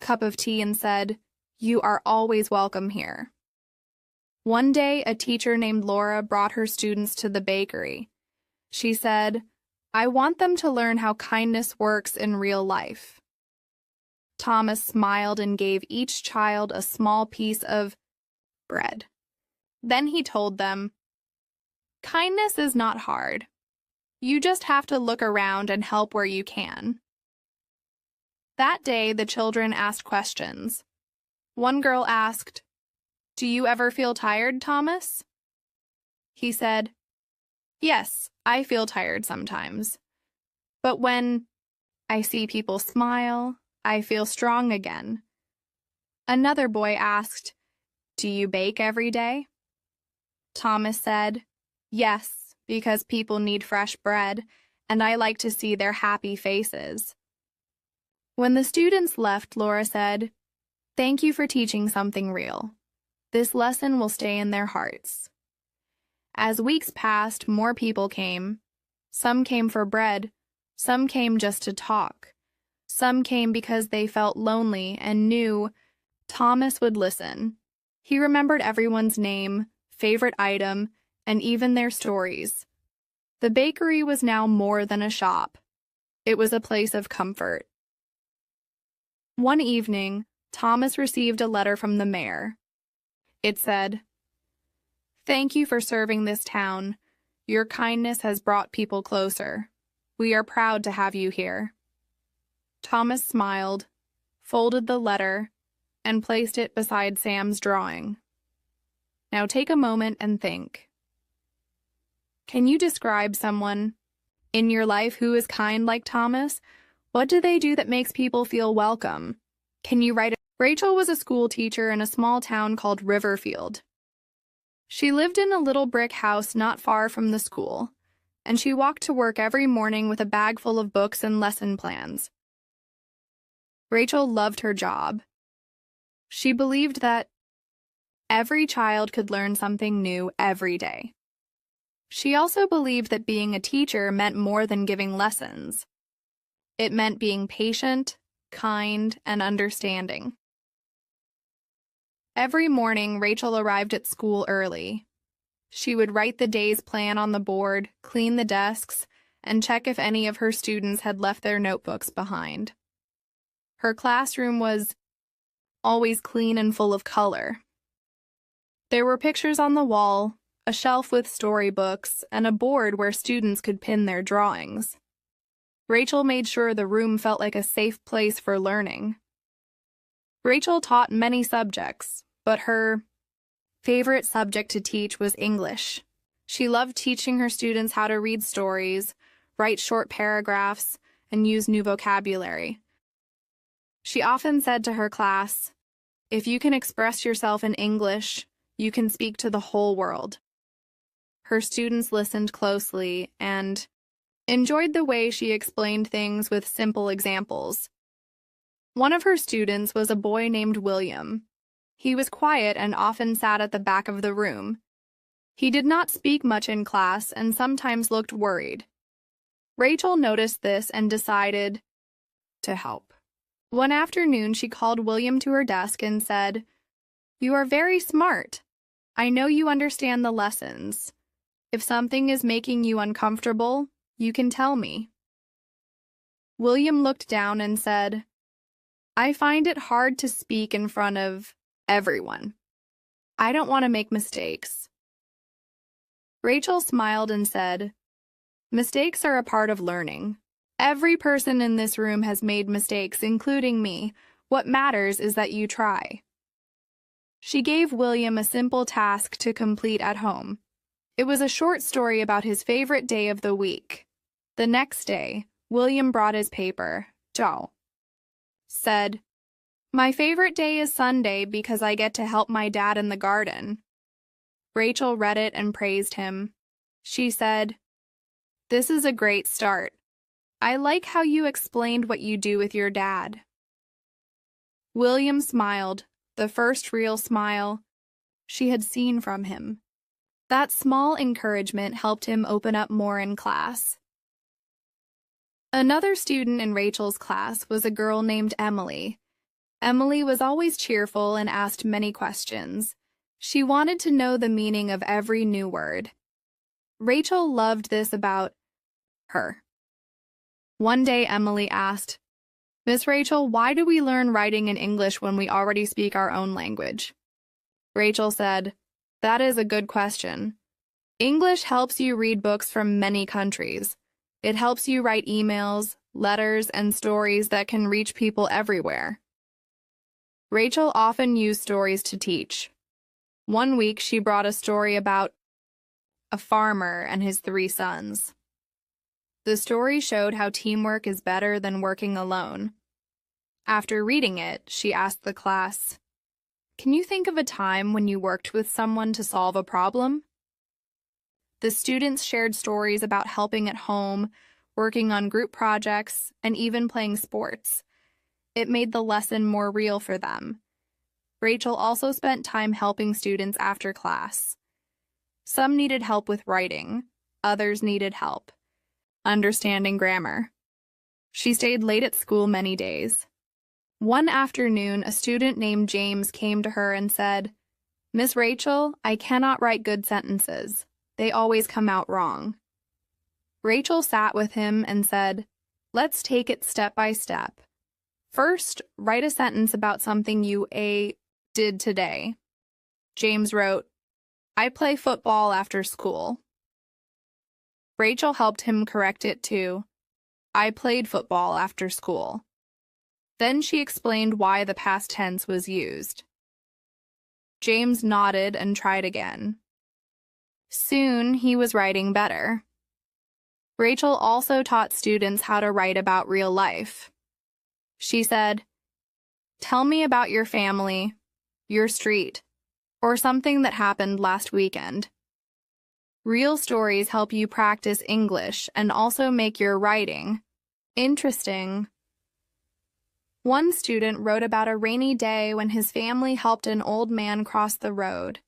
cup of tea and said, "You are always welcome here." One day, a teacher named Laura brought her students to the bakery. She said, "I want them to learn how kindness works in real life." Thomas smiled and gave each child a small piece of bread. Then he told them, "Kindness is not hard. You just have to look around and help where you can." That day, the children asked questions. One girl asked, "Do you ever feel tired, Thomas?" He said, "Yes, I feel tired sometimes. But when I see people smile, I feel strong again." Another boy asked, "Do you bake every day?" Thomas said, "Yes, because people need fresh bread, and I like to see their happy faces." When the students left, Laura said, "Thank you for teaching something real. This lesson will stay in their hearts." As weeks passed, more people came. Some came for bread, some came just to talk. Some came because they felt lonely and knew Thomas would listen. He remembered everyone's name, favorite item, and even their stories. The bakery was now more than a shop. It was a place of comfort. One evening, Thomas received a letter from the mayor. It said, "Thank you for serving this town. Your kindness has brought people closer. We are proud to have you here." Thomas smiled, folded the letter, and placed it beside Sam's drawing. Now take a moment and think. Can you describe someone in your life who is kind like Thomas? What do they do that makes people feel welcome? Can you write it? Rachel was a school teacher in a small town called Riverfield. She lived in a little brick house not far from the school, and she walked to work every morning with a bag full of books and lesson plans. Rachel loved her job. She believed that every child could learn something new every day. She also believed that being a teacher meant more than giving lessons. It meant being patient, kind, and understanding. Every morning, Rachel arrived at school early. She would write the day's plan on the board, clean the desks, and check if any of her students had left their notebooks behind. Her classroom was always clean and full of color. There were pictures on the wall, a shelf with storybooks, and a board where students could pin their drawings. Rachel made sure the room felt like a safe place for learning. Rachel taught many subjects, but her favorite subject to teach was English. She loved teaching her students how to read stories, write short paragraphs, and use new vocabulary. She often said to her class, "If you can express yourself in English, you can speak to the whole world." Her students listened closely and enjoyed the way she explained things with simple examples. One of her students was a boy named William. He was quiet and often sat at the back of the room. He did not speak much in class and sometimes looked worried. Rachel noticed this and decided to help. One afternoon, she called William to her desk and said, "You are very smart. I know you understand the lessons. If something is making you uncomfortable, you can tell me." William looked down and said, "I find it hard to speak in front of everyone. I don't want to make mistakes." Rachel smiled and said, "Mistakes are a part of learning. Every person in this room has made mistakes, including me. What matters is that you try." She gave William a simple task to complete at home. It was a short story about his favorite day of the week. The next day, William brought his paper. Joe said, "My favorite day is Sunday because I get to help my dad in the garden." Rachel read it and praised him. She said, "This is a great start. I like how you explained what you do with your dad." William smiled, the first real smile she had seen from him. That small encouragement helped him open up more in class. Another student in Rachel's class was a girl named Emily. Emily was always cheerful and asked many questions. She wanted to know the meaning of every new word. Rachel loved this about her. One day, Emily asked, "Miss Rachel, why do we learn writing in English when we already speak our own language?" Rachel said, "That is a good question. English helps you read books from many countries. It helps you write emails, letters, and stories that can reach people everywhere." Rachel often used stories to teach. One week, she brought a story about a farmer and his 3 sons. The story showed how teamwork is better than working alone. After reading it, she asked the class, "Can you think of a time when you worked with someone to solve a problem?" The students shared stories about helping at home, working on group projects, and even playing sports. It made the lesson more real for them. Rachel also spent time helping students after class. Some needed help with writing, others needed help understanding grammar. She stayed late at school many days. One afternoon, a student named James came to her and said, "Miss Rachel, I cannot write good sentences. They always come out wrong." Rachel sat with him and said, "Let's take it step by step. First, write a sentence about something you did today." James wrote, "I play football after school." Rachel helped him correct it to, "I played football after school." Then she explained why the past tense was used. James nodded and tried again. Soon, he was writing better. Rachel also taught students how to write about real life. She said, "Tell me about your family, your street, or something that happened last weekend." Real stories help you practice English and also make your writing interesting. One student wrote about a rainy day when his family helped an old man cross the road.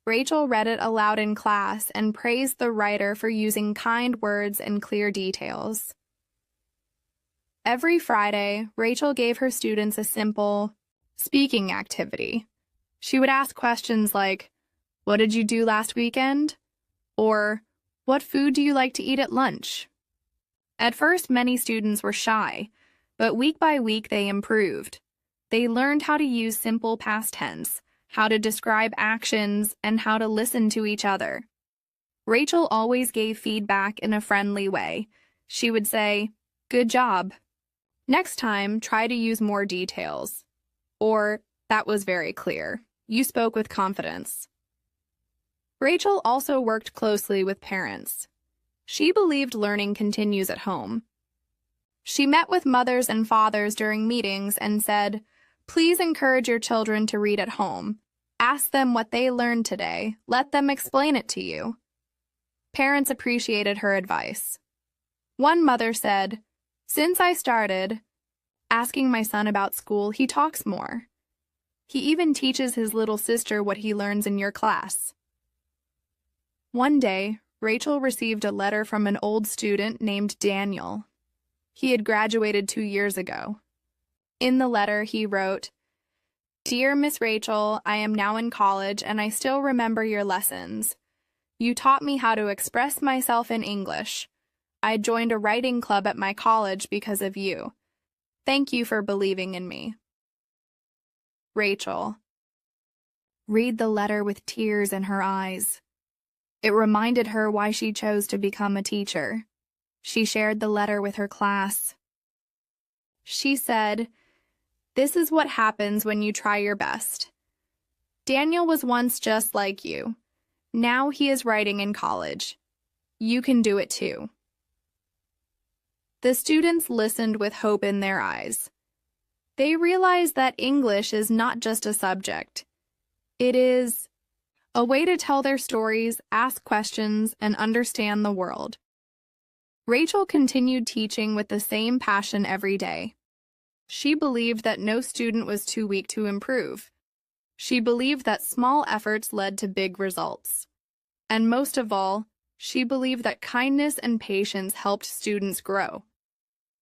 Rachel read it aloud in class and praised the writer for using kind words and clear details. Every Friday, Rachel gave her students a simple speaking activity. She would ask questions like, "What did you do last weekend?" Or, "What food do you like to eat at lunch?" At first, many students were shy, but week by week they improved. They learned how to use simple past tense, how to describe actions, and how to listen to each other. Rachel always gave feedback in a friendly way. She would say, "Good job. Next time, try to use more details." Or, "That was very clear. You spoke with confidence." Rachel also worked closely with parents. She believed learning continues at home. She met with mothers and fathers during meetings and said, "Please encourage your children to read at home. Ask them what they learned today. Let them explain it to you." Parents appreciated her advice. One mother said, "Since I started asking my son about school, he talks more. He even teaches his little sister what he learns in your class." One day, Rachel received a letter from an old student named Daniel. He had graduated 2 years ago. In the letter, he wrote, "Dear Miss Rachel, I am now in college and I still remember your lessons. You taught me how to express myself in English. I joined a writing club at my college because of you. Thank you for believing in me. Rachel." Read the letter with tears in her eyes. It reminded her why she chose to become a teacher. She shared the letter with her class. She said, "This is what happens when you try your best. Daniel was once just like you. Now he is writing in college. You can do it too." The students listened with hope in their eyes. They realized that English is not just a subject. It is a way to tell their stories, ask questions, and understand the world. Rachel continued teaching with the same passion every day. She believed that no student was too weak to improve. She believed that small efforts led to big results. And most of all, she believed that kindness and patience helped students grow.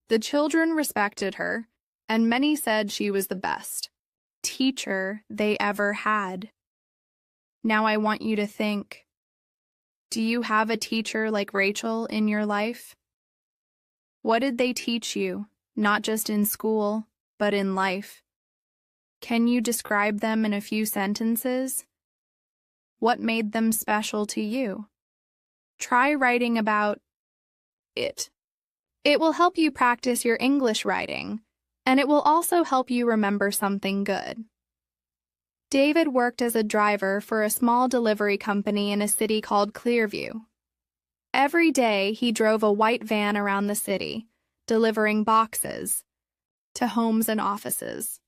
The children respected her, and many said she was the best teacher they ever had. Now I want you to think, do you have a teacher like Rachel in your life? What did they teach you, not just in school, but in life? Can you describe them in a few sentences? What made them special to you? Try writing about it. It will help you practice your English writing, and it will also help you remember something good. David worked as a driver for a small delivery company in a city called Clearview. Every day, he drove a white van around the city, delivering boxes to homes and offices.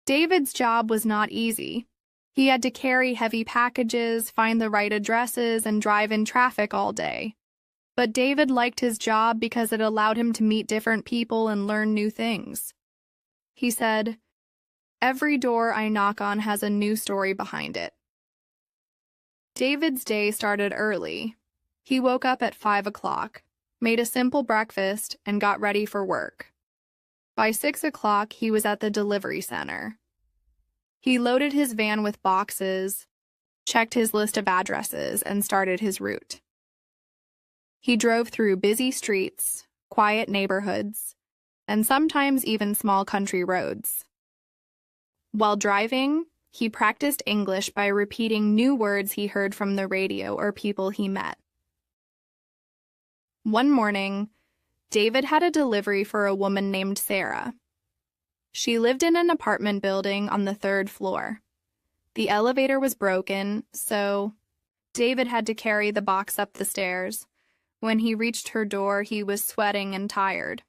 David's job was not easy. He had to carry heavy packages, find the right addresses, and drive in traffic all day. But David liked his job because it allowed him to meet different people and learn new things. He said, "Every door I knock on has a new story behind it." David's day started early. He woke up at 5 o'clock, made a simple breakfast, and got ready for work. By 6 o'clock, he was at the delivery center. He loaded his van with boxes, checked his list of addresses, and started his route. He drove through busy streets, quiet neighborhoods, and sometimes even small country roads. While driving, he practiced English by repeating new words he heard from the radio or people he met. One morning, David had a delivery for a woman named Sarah. She lived in an apartment building on the 3rd floor. The elevator was broken, so David had to carry the box up the stairs. When he reached her door, he was sweating and tired.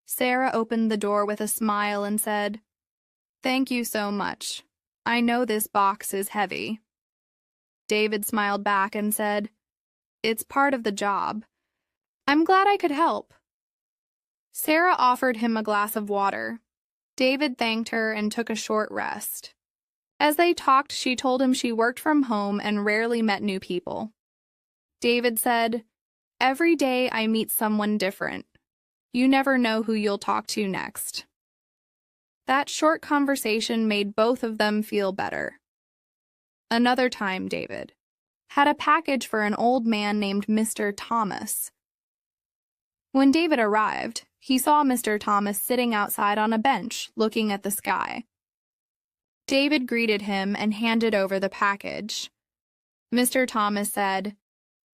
Sarah opened the door with a smile and said, "Thank you so much. I know this box is heavy." David smiled back and said, "It's part of the job. I'm glad I could help." Sarah offered him a glass of water. David thanked her and took a short rest. As they talked, she told him she worked from home and rarely met new people. David said, "Every day I meet someone different. You never know who you'll talk to next." That short conversation made both of them feel better. Another time, David had a package for an old man named Mr. Thomas. When David arrived, he saw Mr. Thomas sitting outside on a bench, looking at the sky. David greeted him and handed over the package. Mr. Thomas said,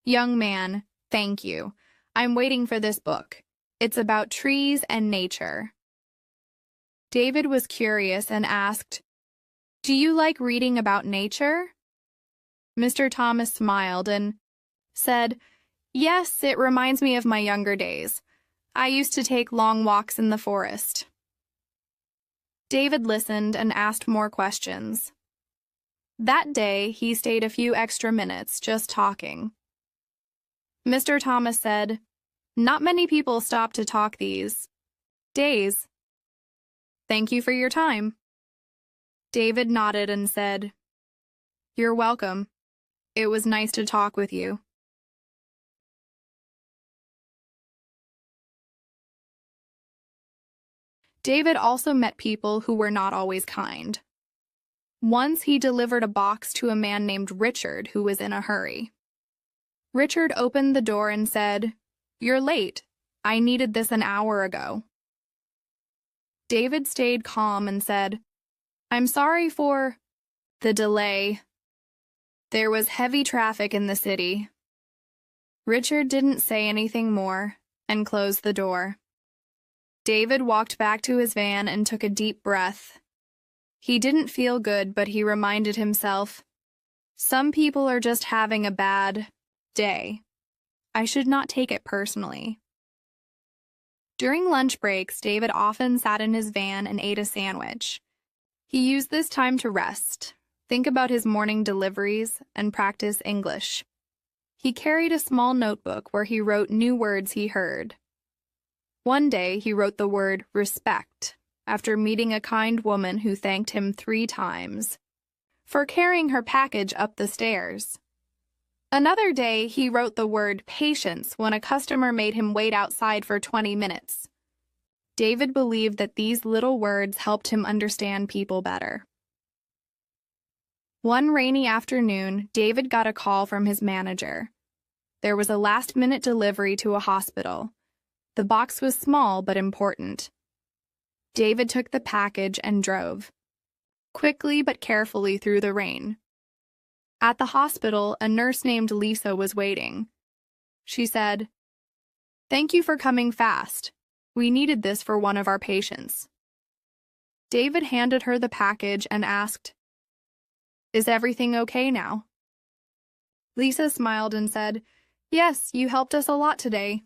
"Young man, thank you. I'm waiting for this book. It's about trees and nature." David was curious and asked, "Do you like reading about nature?" Mr. Thomas smiled and said, "Yes, it reminds me of my younger days. I used to take long walks in the forest." David listened and asked more questions. That day, he stayed a few extra minutes just talking. Mr. Thomas said, "Not many people stop to talk these days. Thank you for your time." David nodded and said, "You're welcome. It was nice to talk with you." David also met people who were not always kind. Once he delivered a box to a man named Richard who was in a hurry. Richard opened the door and said, "You're late. I needed this an hour ago." David stayed calm and said, "I'm sorry for the delay. There was heavy traffic in the city." Richard didn't say anything more and closed the door. David walked back to his van and took a deep breath. He didn't feel good, but he reminded himself, "Some people are just having a bad day. I should not take it personally." During lunch breaks, David often sat in his van and ate a sandwich. He used this time to rest, think about his morning deliveries, and practice English. He carried a small notebook where he wrote new words he heard. One day, he wrote the word respect after meeting a kind woman who thanked him 3 times for carrying her package up the stairs. Another day, he wrote the word patience when a customer made him wait outside for 20 minutes. David believed that these little words helped him understand people better. One rainy afternoon, David got a call from his manager. There was a last-minute delivery to a hospital. The box was small but important. David took the package and drove, quickly but carefully through the rain. At the hospital, a nurse named Lisa was waiting. She said, "Thank you for coming fast. We needed this for one of our patients." David handed her the package and asked, "Is everything okay now?" Lisa smiled and said, "Yes, you helped us a lot today."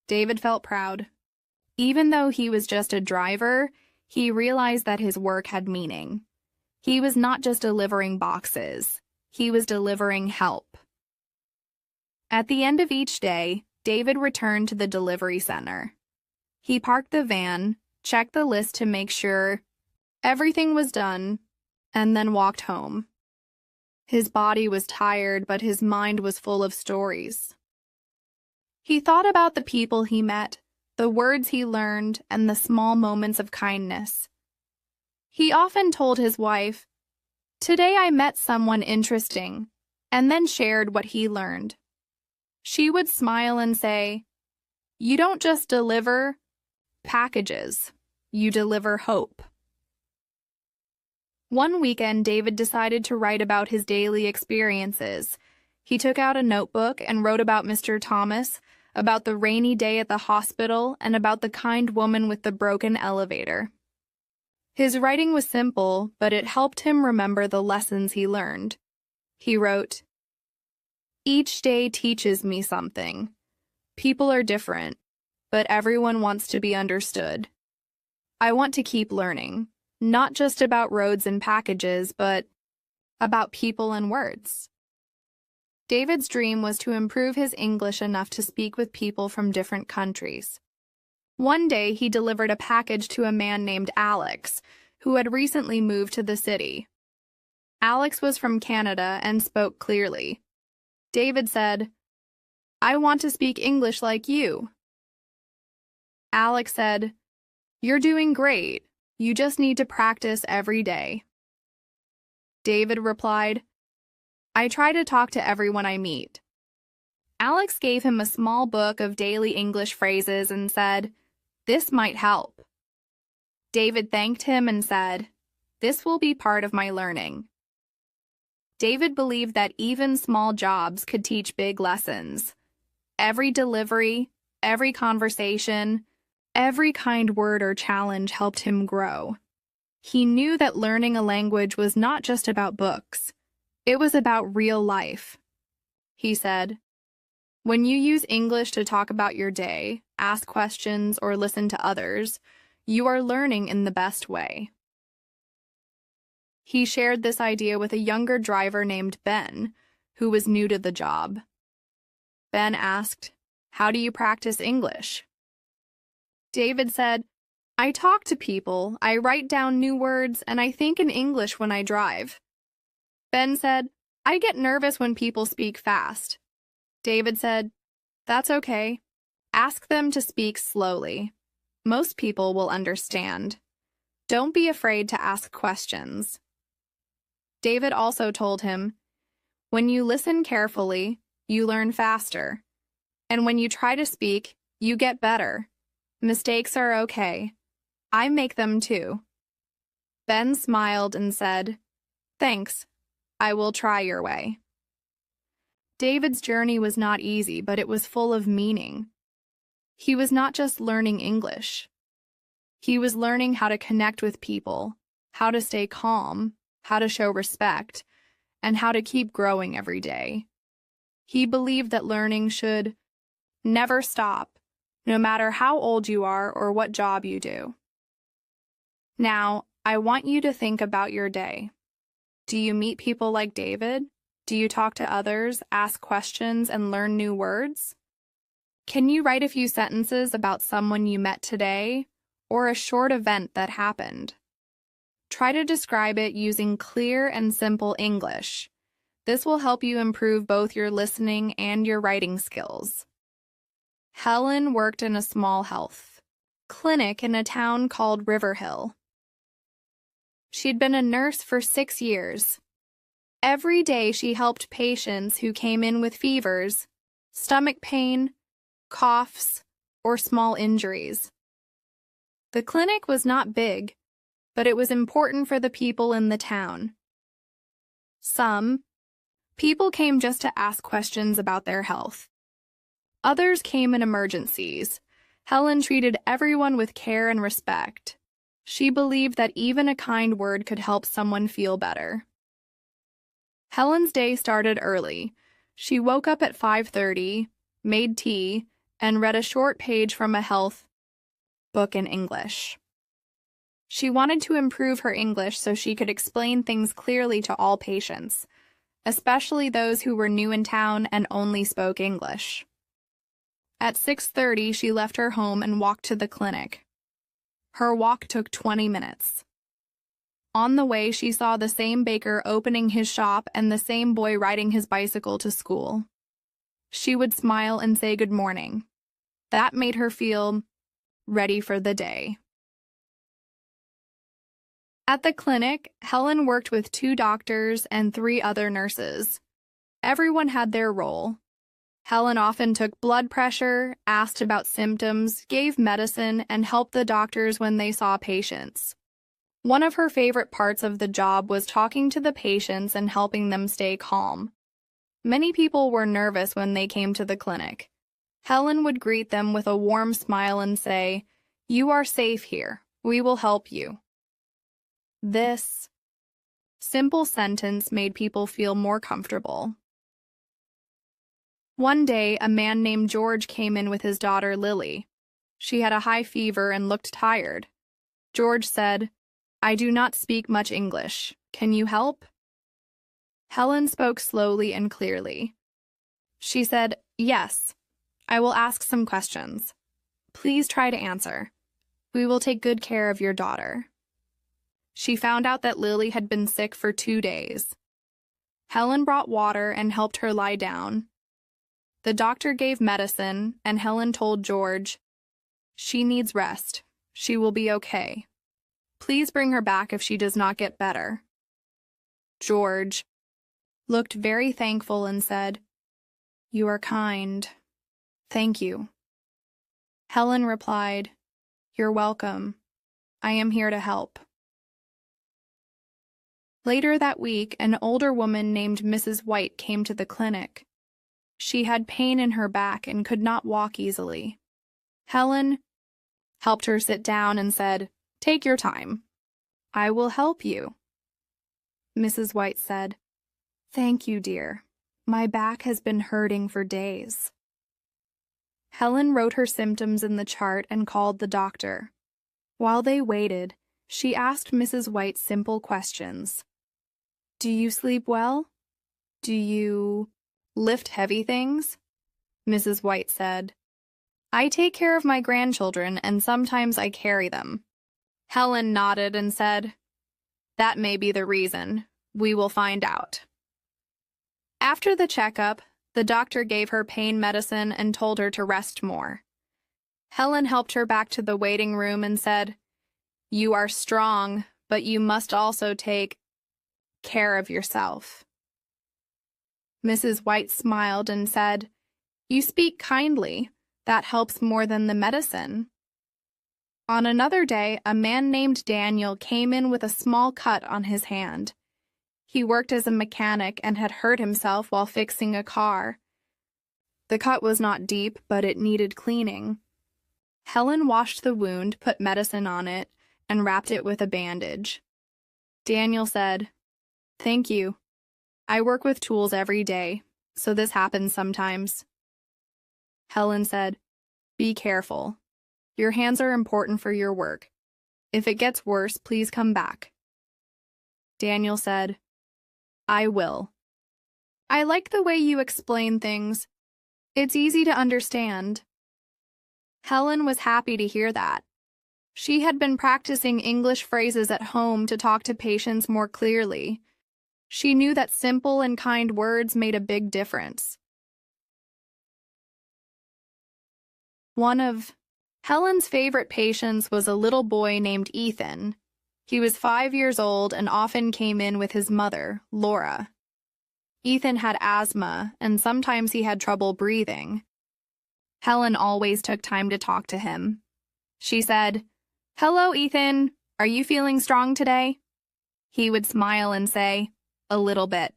David felt proud. Even though he was just a driver, he realized that his work had meaning. He was not just delivering boxes. He was delivering help. At the end of each day, David returned to the delivery center. He parked the van, checked the list to make sure everything was done, and then walked home. His body was tired, but his mind was full of stories. He thought about the people he met, the words he learned, and the small moments of kindness. He often told his wife, "Today I met someone interesting," and then shared what he learned. She would smile and say, "You don't just deliver packages, you deliver hope." One weekend, David decided to write about his daily experiences. He took out a notebook and wrote about Mr. Thomas, about the rainy day at the hospital, and about the kind woman with the broken elevator. His writing was simple, but it helped him remember the lessons he learned. He wrote, "Each day teaches me something. People are different, but everyone wants to be understood. I want to keep learning, not just about roads and packages, but about people and words." David's dream was to improve his English enough to speak with people from different countries. One day, he delivered a package to a man named Alex, who had recently moved to the city. Alex was from Canada and spoke clearly. David said, "I want to speak English like you." Alex said, "You're doing great. You just need to practice every day." David replied, "I try to talk to everyone I meet." Alex gave him a small book of daily English phrases and said, "This might help." David thanked him and said, "This will be part of my learning." David believed that even small jobs could teach big lessons. Every delivery, every conversation, every kind word or challenge helped him grow. He knew that learning a language was not just about books. It was about real life. He said, "When you use English to talk about your day, ask questions, or listen to others, you are learning in the best way." He shared this idea with a younger driver named Ben, who was new to the job. Ben asked, "How do you practice English?" David said, "I talk to people, I write down new words, and I think in English when I drive." Ben said, "I get nervous when people speak fast." David said, "That's okay. Ask them to speak slowly. Most people will understand. Don't be afraid to ask questions." David also told him, "When you listen carefully, you learn faster. And when you try to speak, you get better. Mistakes are okay. I make them too." Ben smiled and said, "Thanks. I will try your way." David's journey was not easy, but it was full of meaning. He was not just learning English. He was learning how to connect with people, how to stay calm, how to show respect, and how to keep growing every day. He believed that learning should never stop, no matter how old you are or what job you do. Now, I want you to think about your day. Do you meet people like David? Do you talk to others, ask questions, and learn new words? Can you write a few sentences about someone you met today or a short event that happened? Try to describe it using clear and simple English. This will help you improve both your listening and your writing skills. Helen worked in a small health clinic in a town called Riverhill. She'd been a nurse for 6 years. Every day she helped patients who came in with fevers, stomach pain, coughs, or small injuries. The clinic was not big, but it was important for the people in the town. Some people came just to ask questions about their health. Others came in emergencies. Helen treated everyone with care and respect. She believed that even a kind word could help someone feel better. Helen's day started early. She woke up at 5:30, made tea, and read a short page from a health book in English. She wanted to improve her English so she could explain things clearly to all patients, especially those who were new in town and only spoke English. At 6:30, she left her home and walked to the clinic. Her walk took 20 minutes. On the way, she saw the same baker opening his shop and the same boy riding his bicycle to school. She would smile and say good morning. That made her feel ready for the day. At the clinic, Helen worked with 2 doctors and 3 other nurses. Everyone had their role. Helen often took blood pressure, asked about symptoms, gave medicine, and helped the doctors when they saw patients. One of her favorite parts of the job was talking to the patients and helping them stay calm. Many people were nervous when they came to the clinic. Helen would greet them with a warm smile and say, "You are safe here. We will help you." This simple sentence made people feel more comfortable. One day, a man named George came in with his daughter Lily. She had a high fever and looked tired. George said, "I do not speak much English. Can you help?" Helen spoke slowly and clearly. She said, "Yes, I will ask some questions. Please try to answer. We will take good care of your daughter." She found out that Lily had been sick for 2 days. Helen brought water and helped her lie down. The doctor gave medicine, and Helen told George, "She needs rest. She will be okay. Please bring her back if she does not get better." George looked very thankful and said, "You are kind. Thank you." Helen replied, "You're welcome. I am here to help." Later that week, an older woman named Mrs. White came to the clinic. She had pain in her back and could not walk easily. Helen helped her sit down and said, "Take your time. I will help you." Mrs. White said, "Thank you, dear. My back has been hurting for days." Helen wrote her symptoms in the chart and called the doctor. While they waited, she asked Mrs. White simple questions. "Do you sleep well? Do you lift heavy things?" Mrs. White said, "I take care of my grandchildren and sometimes I carry them." Helen nodded and said, "That may be the reason. We will find out." After the checkup, the doctor gave her pain medicine and told her to rest more. Helen helped her back to the waiting room and said, "You are strong, but you must also take care of yourself." Mrs. White smiled and said, "You speak kindly. That helps more than the medicine." On another day, a man named Daniel came in with a small cut on his hand. He worked as a mechanic and had hurt himself while fixing a car. The cut was not deep, but it needed cleaning. Helen washed the wound, put medicine on it, and wrapped it with a bandage. Daniel said, "Thank you. I work with tools every day, so this happens sometimes." Helen said, "Be careful. Your hands are important for your work. If it gets worse, please come back." Daniel said, "I will. I like the way you explain things. It's easy to understand." Helen was happy to hear that. She had been practicing English phrases at home to talk to patients more clearly. She knew that simple and kind words made a big difference. One of Helen's favorite patients was a little boy named Ethan. He was 5 years old and often came in with his mother, Laura. Ethan had asthma, and sometimes he had trouble breathing. Helen always took time to talk to him. She said, "Hello, Ethan. Are you feeling strong today?" He would smile and say, "A little bit."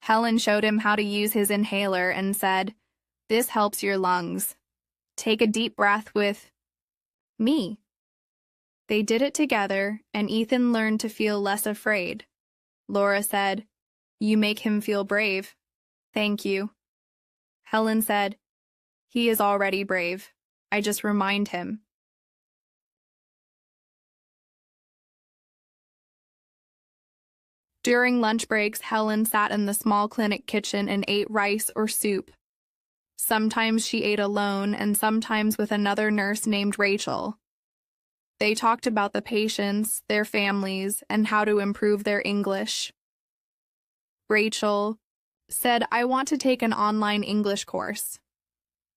Helen showed him how to use his inhaler and said, "This helps your lungs. Take a deep breath with me." They did it together, and Ethan learned to feel less afraid. Laura said, "You make him feel brave." "Thank you." Helen said, "He is already brave. I just remind him." During lunch breaks, Helen sat in the small clinic kitchen and ate rice or soup. Sometimes she ate alone and sometimes with another nurse named Rachel. They talked about the patients, their families, and how to improve their English. Rachel said, "I want to take an online English course."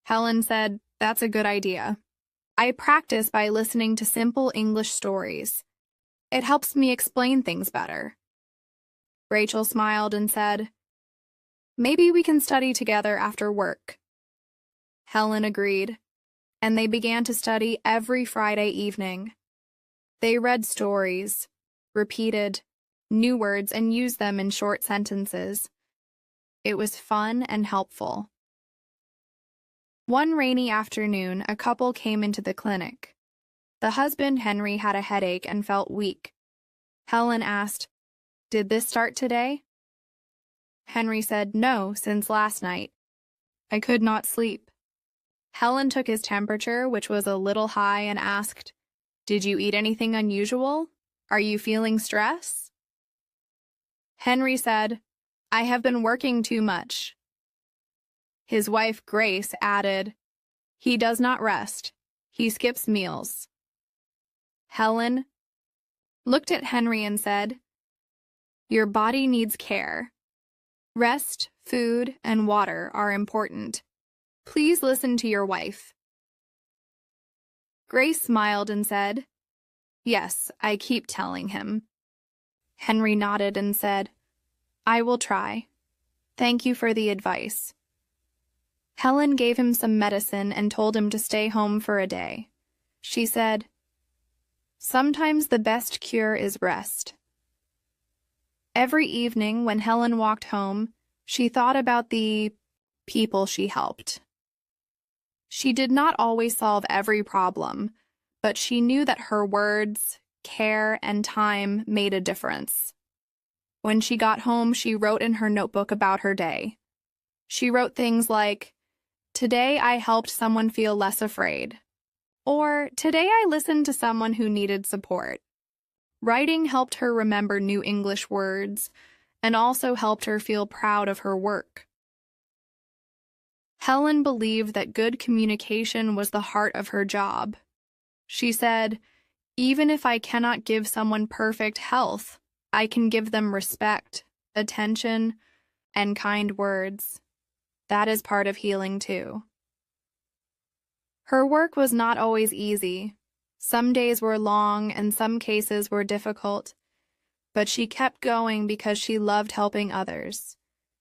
Helen said, "That's a good idea. I practice by listening to simple English stories. It helps me explain things better." Rachel smiled and said, "Maybe we can study together after work." Helen agreed, and they began to study every Friday evening. They read stories, repeated new words, and used them in short sentences. It was fun and helpful. One rainy afternoon, a couple came into the clinic. The husband, Henry, had a headache and felt weak. Helen asked, "Did this start today?" Henry said, "No, since last night. I could not sleep." Helen took his temperature, which was a little high, and asked, "Did you eat anything unusual? Are you feeling stress?" Henry said, "I have been working too much." His wife, Grace, added, "He does not rest. He skips meals." Helen looked at Henry and said, "Your body needs care. Rest, food, and water are important. Please listen to your wife." Grace smiled and said, "Yes, I keep telling him." Henry nodded and said, "I will try. Thank you for the advice." Helen gave him some medicine and told him to stay home for a day. She said, "Sometimes the best cure is rest." Every evening when Helen walked home, she thought about the people she helped. She did not always solve every problem, but she knew that her words, care, and time made a difference. When she got home, she wrote in her notebook about her day. She wrote things like, "Today I helped someone feel less afraid," or "Today I listened to someone who needed support." Writing helped her remember new English words and also helped her feel proud of her work. Helen believed that good communication was the heart of her job. She said, "Even if I cannot give someone perfect health, I can give them respect, attention, and kind words. That is part of healing too." Her work was not always easy. Some days were long and some cases were difficult, but she kept going because she loved helping others.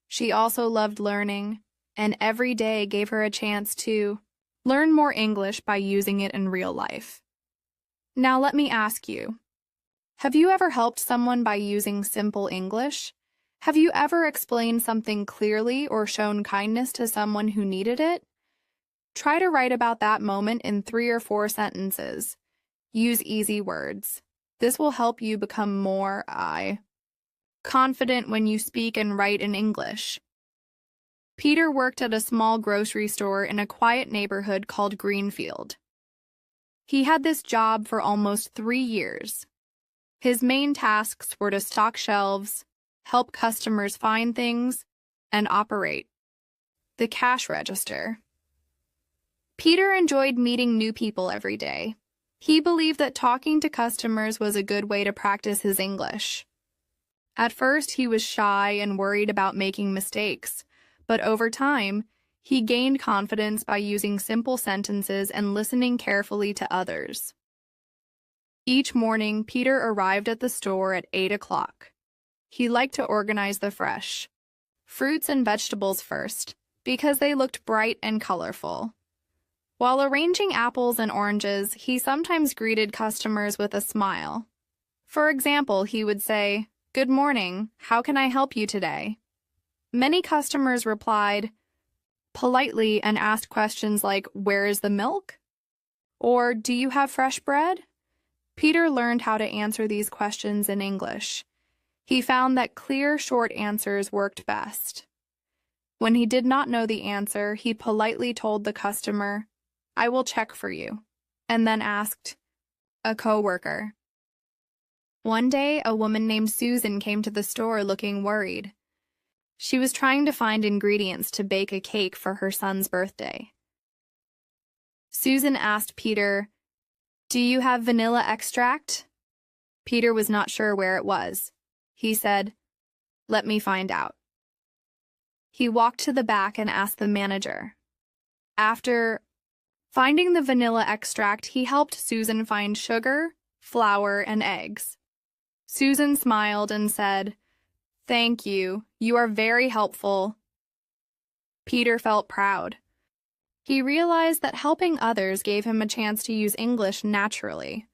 She also loved learning, and every day gave her a chance to learn more English by using it in real life. Now let me ask you, have you ever helped someone by using simple English? Have you ever explained something clearly or shown kindness to someone who needed it? Try to write about that moment in 3 or 4 sentences. Use easy words. This will help you become more confident when you speak and write in English. Peter worked at a small grocery store in a quiet neighborhood called Greenfield. He had this job for almost 3 years. His main tasks were to stock shelves, help customers find things, and operate the cash register. Peter enjoyed meeting new people every day. He believed that talking to customers was a good way to practice his English. At first, he was shy and worried about making mistakes, but over time, he gained confidence by using simple sentences and listening carefully to others. Each morning, Peter arrived at the store at 8 o'clock. He liked to organize the fresh fruits and vegetables first, because they looked bright and colorful. While arranging apples and oranges, he sometimes greeted customers with a smile. For example, he would say, "Good morning, how can I help you today?" Many customers replied politely and asked questions like, "Where is the milk?" or "Do you have fresh bread?" Peter learned how to answer these questions in English. He found that clear, short answers worked best. When he did not know the answer, he politely told the customer, "I will check for you," and then asked a coworker. One day, a woman named Susan came to the store looking worried. She was trying to find ingredients to bake a cake for her son's birthday. Susan asked Peter, "Do you have vanilla extract?" Peter was not sure where it was. He said, "Let me find out." He walked to the back and asked the manager. After finding the vanilla extract, he helped Susan find sugar, flour, and eggs. Susan smiled and said, "Thank you. You are very helpful." Peter felt proud. He realized that helping others gave him a chance to use English naturally.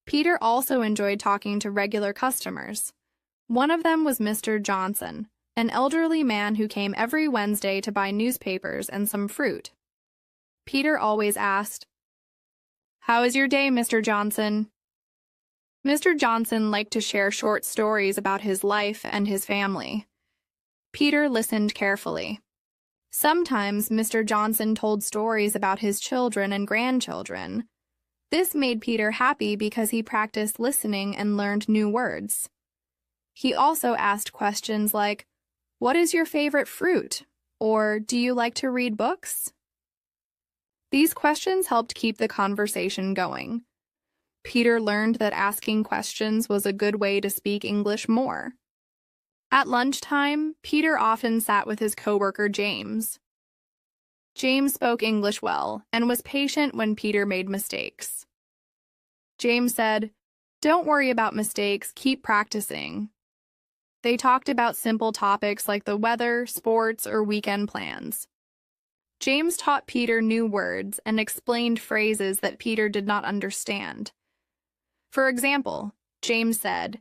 Peter also enjoyed talking to regular customers. One of them was Mr. Johnson, an elderly man who came every Wednesday to buy newspapers and some fruit. Peter always asked, "How is your day, Mr. Johnson?" Mr. Johnson liked to share short stories about his life and his family. Peter listened carefully. Sometimes Mr. Johnson told stories about his children and grandchildren. This made Peter happy because he practiced listening and learned new words. He also asked questions like, "What is your favorite fruit?" or "Do you like to read books?" These questions helped keep the conversation going. Peter learned that asking questions was a good way to speak English more. At lunchtime, Peter often sat with his coworker James. James spoke English well and was patient when Peter made mistakes. James said, "Don't worry about mistakes, keep practicing." They talked about simple topics like the weather, sports, or weekend plans. James taught Peter new words and explained phrases that Peter did not understand. For example, James said,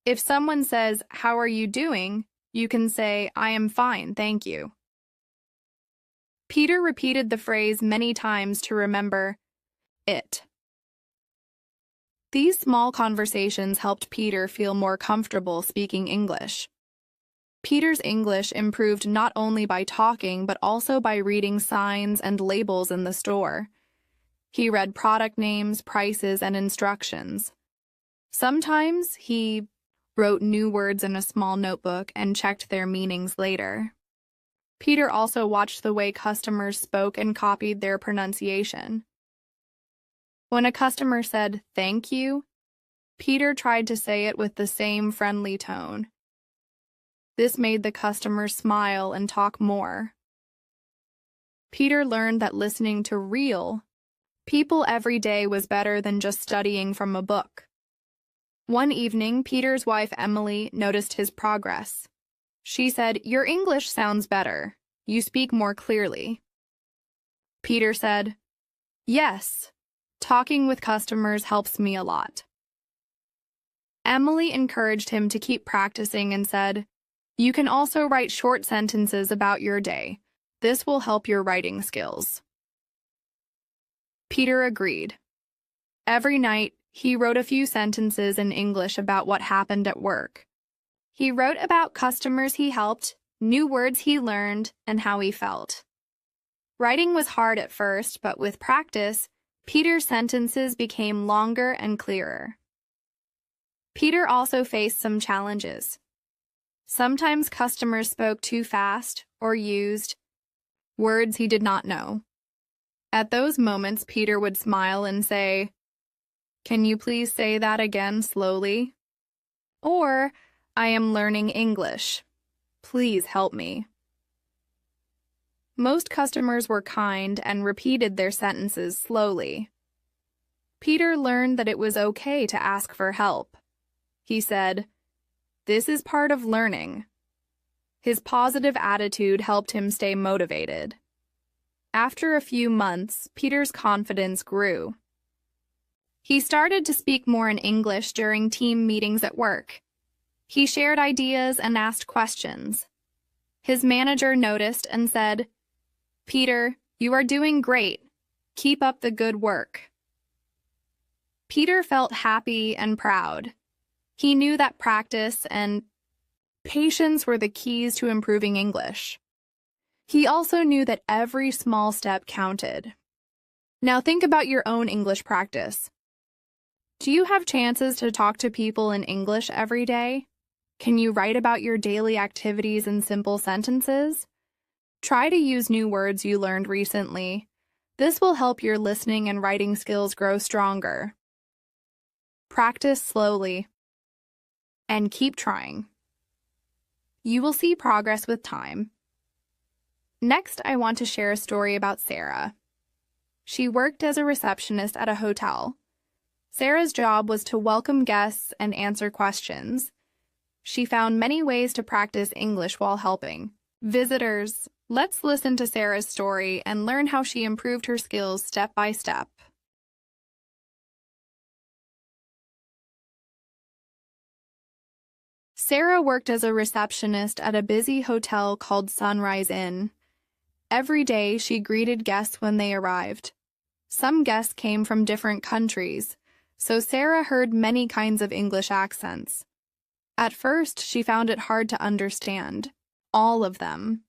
"If someone says, 'How are you doing?' you can say, 'I am fine, thank you.'" Peter repeated the phrase many times to remember it. These small conversations helped Peter feel more comfortable speaking English. Peter's English improved not only by talking but also by reading signs and labels in the store. He read product names, prices, and instructions. Sometimes he wrote new words in a small notebook and checked their meanings later. Peter also watched the way customers spoke and copied their pronunciation. When a customer said, "Thank you," Peter tried to say it with the same friendly tone. This made the customer smile and talk more. Peter learned that listening to real people every day was better than just studying from a book. One evening, Peter's wife Emily noticed his progress. She said, "Your English sounds better. You speak more clearly." Peter said, "Yes, talking with customers helps me a lot." Emily encouraged him to keep practicing and said, "You can also write short sentences about your day. This will help your writing skills." Peter agreed. Every night, he wrote a few sentences in English about what happened at work. He wrote about customers he helped, new words he learned, and how he felt. Writing was hard at first, but with practice, Peter's sentences became longer and clearer. Peter also faced some challenges. Sometimes customers spoke too fast or used words he did not know. At those moments, Peter would smile and say, "Can you please say that again slowly?" Or, "I am learning English. Please help me." Most customers were kind and repeated their sentences slowly. Peter learned that it was okay to ask for help. He said, "This is part of learning." His positive attitude helped him stay motivated. After a few months, Peter's confidence grew. He started to speak more in English during team meetings at work. He shared ideas and asked questions. His manager noticed and said, "Peter, you are doing great. Keep up the good work." Peter felt happy and proud. He knew that practice and patience were the keys to improving English. He also knew that every small step counted. Now think about your own English practice. Do you have chances to talk to people in English every day? Can you write about your daily activities in simple sentences? Try to use new words you learned recently. This will help your listening and writing skills grow stronger. Practice slowly and keep trying. You will see progress with time. Next, I want to share a story about Sarah. She worked as a receptionist at a hotel. Sarah's job was to welcome guests and answer questions. She found many ways to practice English while helping visitors. Let's listen to Sarah's story and learn how she improved her skills step by step. Sarah worked as a receptionist at a busy hotel called Sunrise Inn. Every day, she greeted guests when they arrived. Some guests came from different countries, so Sarah heard many kinds of English accents. At first, she found it hard to understand all of them.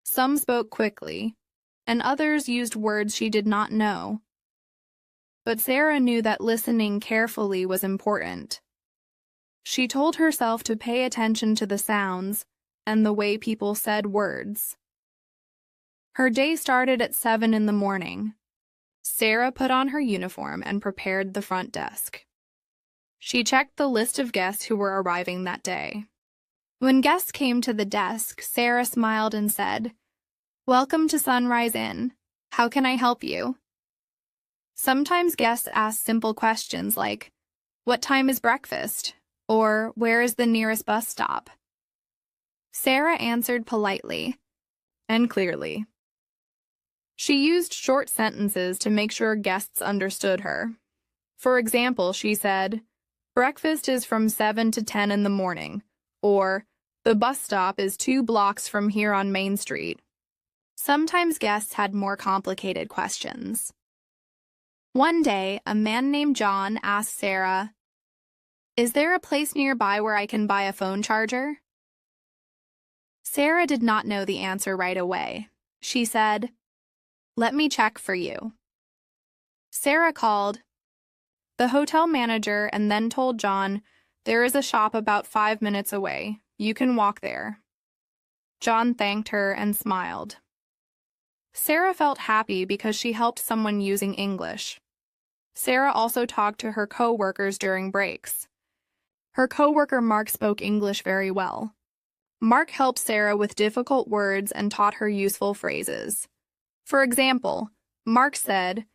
Some spoke quickly, and others used words she did not know. But Sarah knew that listening carefully was important. She told herself to pay attention to the sounds and the way people said words. Her day started at 7 in the morning. Sarah put on her uniform and prepared the front desk. She checked the list of guests who were arriving that day. When guests came to the desk, Sarah smiled and said, "Welcome to Sunrise Inn. How can I help you?" Sometimes guests asked simple questions like, "What time is breakfast?" or "Where is the nearest bus stop?" Sarah answered politely and clearly. She used short sentences to make sure guests understood her. For example, she said, "Breakfast is from 7 to 10 in the morning," or "The bus stop is 2 blocks from here on Main Street." Sometimes guests had more complicated questions. One day, a man named John asked Sarah, "Is there a place nearby where I can buy a phone charger?" Sarah did not know the answer right away. She said, "Let me check for you." Sarah called the hotel manager and then told John, "There is a shop about 5 minutes away. You can walk there." John thanked her and smiled. Sarah felt happy because she helped someone using English. Sarah also talked to her co-workers during breaks. Her co-worker Mark spoke English very well. Mark helped Sarah with difficult words and taught her useful phrases. For example, Mark said,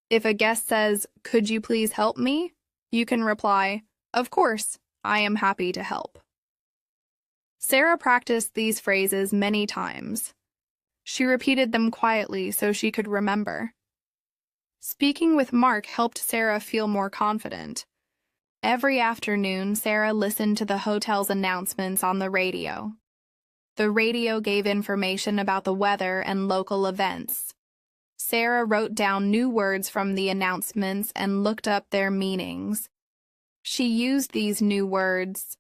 if a guest says, "Could you please help me?" you can reply, "Of course, I am happy to help." Sarah practiced these phrases many times. She repeated them quietly so she could remember. Speaking with Mark helped Sarah feel more confident. Every afternoon, Sarah listened to the hotel's announcements on the radio. The radio gave information about the weather and local events. Sarah wrote down new words from the announcements and looked up their meanings. She used these new words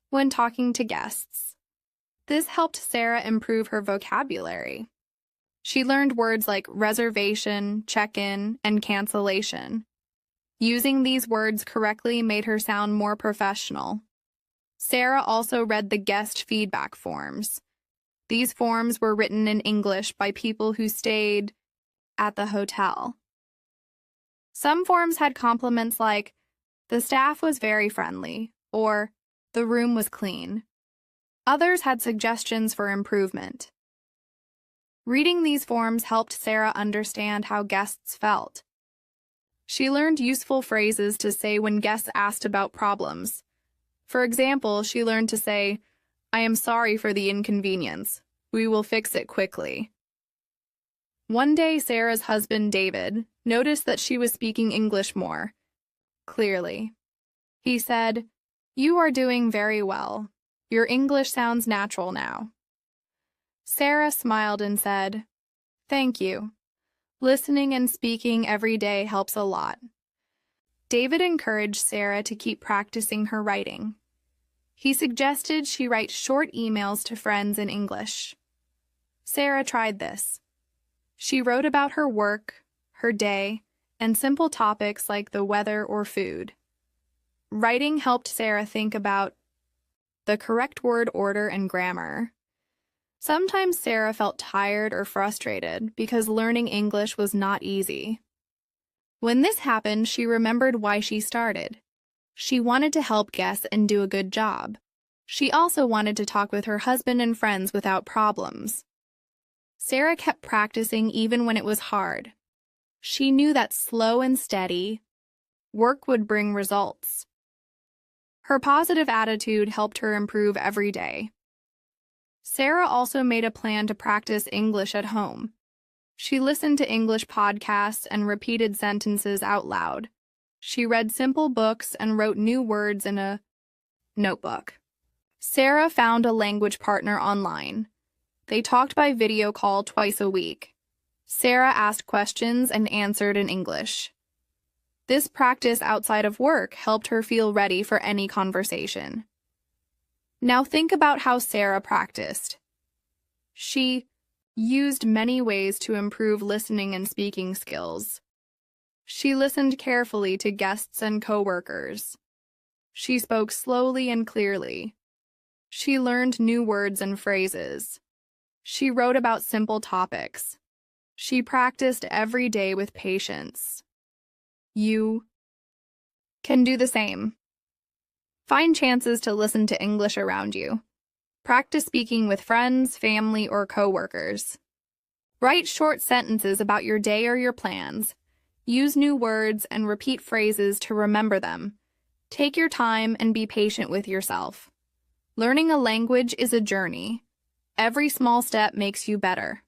when talking to guests. This helped Sarah improve her vocabulary. She learned words like reservation, check-in, and cancellation. Using these words correctly made her sound more professional. Sarah also read the guest feedback forms. These forms were written in English by people who stayed at the hotel. Some forms had compliments like, "The staff was very friendly," or "The room was clean." Others had suggestions for improvement. Reading these forms helped Sarah understand how guests felt. She learned useful phrases to say when guests asked about problems. For example, she learned to say, "I am sorry for the inconvenience. We will fix it quickly." One day, Sarah's husband, David, noticed that she was speaking English more clearly. He said, "You are doing very well. Your English sounds natural now." Sarah smiled and said, "Thank you. Listening and speaking every day helps a lot." David encouraged Sarah to keep practicing her writing. He suggested she write short emails to friends in English. Sarah tried this. She wrote about her work, her day, and simple topics like the weather or food. Writing helped Sarah think about the correct word order and grammar. Sometimes Sarah felt tired or frustrated because learning English was not easy. When this happened, she remembered why she started. She wanted to help guests and do a good job. She also wanted to talk with her husband and friends without problems. Sarah kept practicing even when it was hard. She knew that slow and steady work would bring results. Her positive attitude helped her improve every day. Sarah also made a plan to practice English at home. She listened to English podcasts and repeated sentences out loud. She read simple books and wrote new words in a notebook. Sarah found a language partner online. they talked by video call twice a week. Sarah asked questions and answered in English. This practice outside of work helped her feel ready for any conversation. Now think about how Sarah practiced. She used many ways to improve listening and speaking skills. She listened carefully to guests and coworkers. She spoke slowly and clearly. She learned new words and phrases. She wrote about simple topics. She practiced every day with patience. You can do the same. Find chances to listen to English around you. Practice speaking with friends, family, or coworkers. Write short sentences about your day or your plans. Use new words and repeat phrases to remember them. Take your time and be patient with yourself. Learning a language is a journey. Every small step makes you better.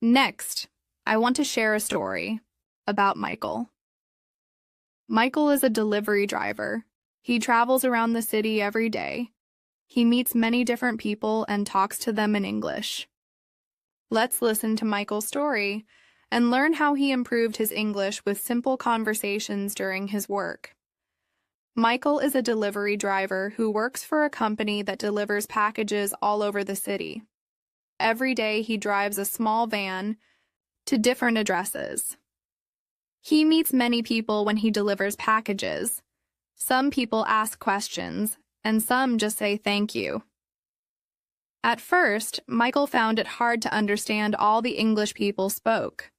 Next, I want to share a story about Michael. Michael is a delivery driver. He travels around the city every day. He meets many different people and talks to them in English. Let's listen to Michael's story and learn how he improved his English with simple conversations during his work. Michael is a delivery driver who works for a company that delivers packages all over the city. Every day he drives a small van to different addresses. He meets many people when he delivers packages. Some people ask questions, and some just say thank you. At first, Michael found it hard to understand all the English people spoke.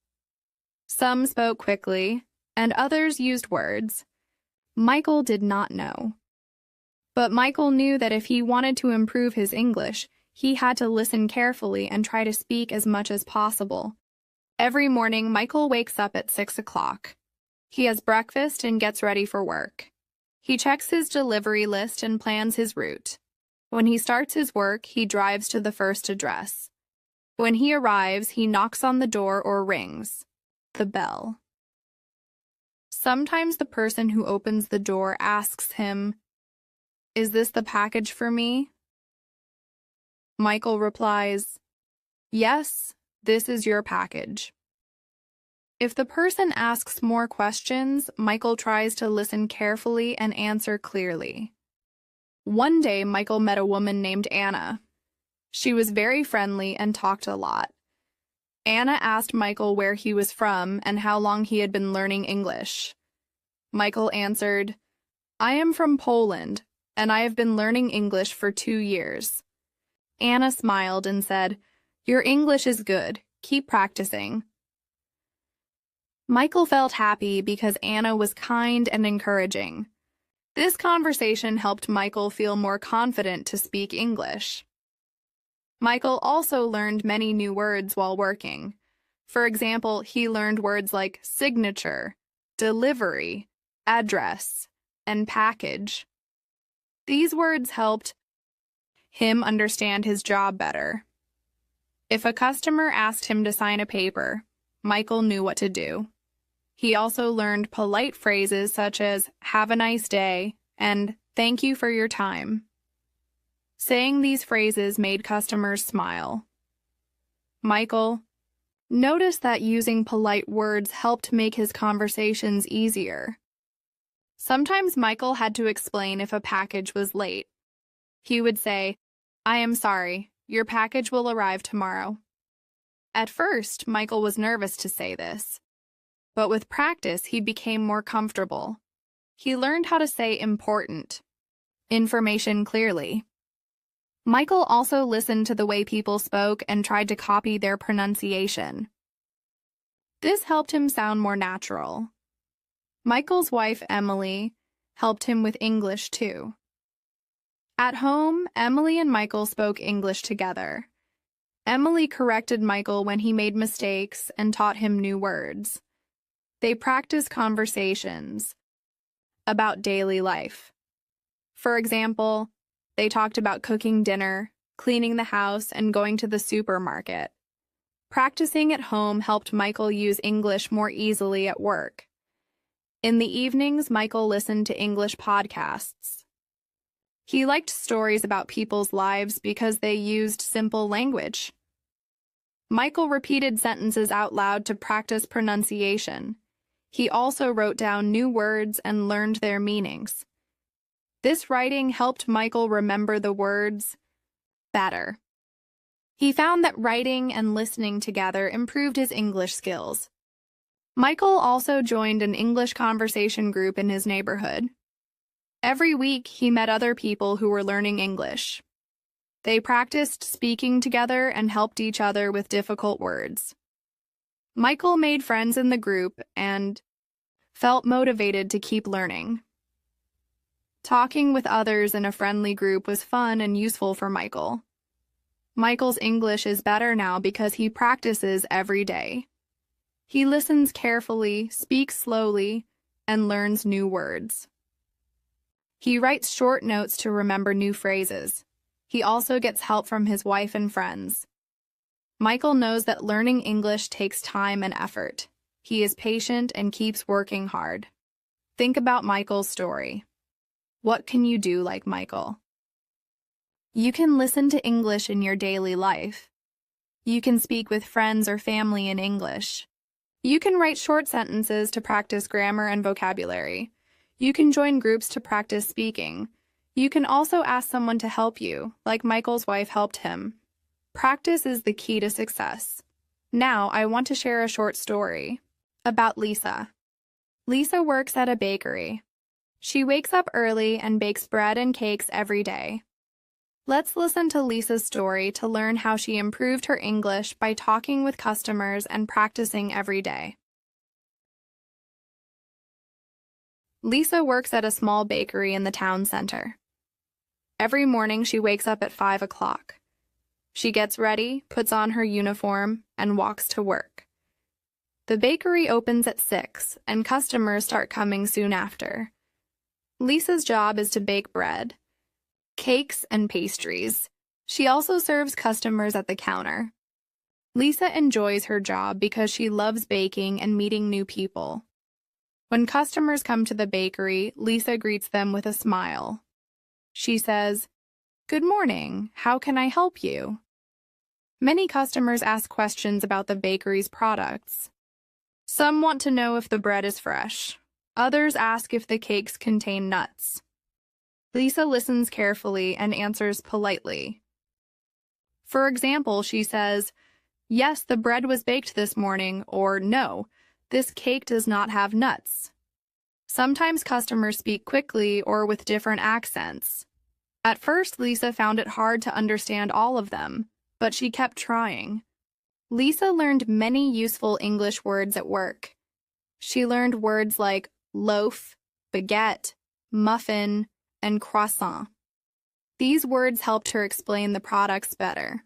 Some spoke quickly, and others used words Michael did not know. But Michael knew that if he wanted to improve his English, he had to listen carefully and try to speak as much as possible. Every morning, Michael wakes up at 6 o'clock. He has breakfast and gets ready for work. He checks his delivery list and plans his route. When he starts his work, he drives to the first address. When he arrives, he knocks on the door or rings the bell. Sometimes the person who opens the door asks him, "Is this the package for me?" Michael replies, "Yes, this is your package." If the person asks more questions, Michael tries to listen carefully and answer clearly. One day, Michael met a woman named Anna. She was very friendly and talked a lot. Anna asked Michael where he was from and how long he had been learning English. Michael answered, "I am from Poland, and I have been learning English for 2 years. Anna smiled and said, "Your English is good. Keep practicing." Michael felt happy because Anna was kind and encouraging. This conversation helped Michael feel more confident to speak English. Michael also learned many new words while working. For example, he learned words like signature, delivery, address, and package. These words helped him understand his job better. If a customer asked him to sign a paper, Michael knew what to do. He also learned polite phrases such as "have a nice day" and "thank you for your time." Saying these phrases made customers smile. Michael noticed that using polite words helped make his conversations easier. Sometimes Michael had to explain if a package was late. He would say, "I am sorry, your package will arrive tomorrow." At first, Michael was nervous to say this, but with practice, he became more comfortable. He learned how to say important information clearly. Michael also listened to the way people spoke and tried to copy their pronunciation. This helped him sound more natural. Michael's wife, Emily, helped him with English too. At home, Emily and Michael spoke English together. Emily corrected Michael when he made mistakes and taught him new words. They practiced conversations about daily life. For example, they talked about cooking dinner, cleaning the house, and going to the supermarket. Practicing at home helped Michael use English more easily at work. In the evenings, Michael listened to English podcasts. He liked stories about people's lives because they used simple language. Michael repeated sentences out loud to practice pronunciation. He also wrote down new words and learned their meanings. This writing helped Michael remember the words better. He found that writing and listening together improved his English skills. Michael also joined an English conversation group in his neighborhood. Every week, he met other people who were learning English. They practiced speaking together and helped each other with difficult words. Michael made friends in the group and felt motivated to keep learning. Talking with others in a friendly group was fun and useful for Michael. Michael's English is better now because he practices every day. He listens carefully, speaks slowly, and learns new words. He writes short notes to remember new phrases. He also gets help from his wife and friends. Michael knows that learning English takes time and effort. He is patient and keeps working hard. Think about Michael's story. What can you do like Michael? You can listen to English in your daily life. You can speak with friends or family in English. You can write short sentences to practice grammar and vocabulary. You can join groups to practice speaking. You can also ask someone to help you, like Michael's wife helped him. Practice is the key to success. Now, I want to share a short story about Lisa. Lisa works at a bakery. She wakes up early and bakes bread and cakes every day. Let's listen to Lisa's story to learn how she improved her English by talking with customers and practicing every day. Lisa works at a small bakery in the town center. Every morning she wakes up at 5 o'clock. She gets ready, puts on her uniform, and walks to work. The bakery opens at 6, and customers start coming soon after. Lisa's job is to bake bread, cakes, and pastries. She also serves customers at the counter. Lisa enjoys her job because she loves baking and meeting new people. When customers come to the bakery, Lisa greets them with a smile. She says, "Good morning, how can I help you?" Many customers ask questions about the bakery's products. Some want to know if the bread is fresh. Others ask if the cakes contain nuts. Lisa listens carefully and answers politely. For example, she says, "Yes, the bread was baked this morning," or "No, this cake does not have nuts." Sometimes customers speak quickly or with different accents. At first, Lisa found it hard to understand all of them, but she kept trying. Lisa learned many useful English words at work. She learned words like loaf, baguette, muffin, and croissant. These words helped her explain the products better.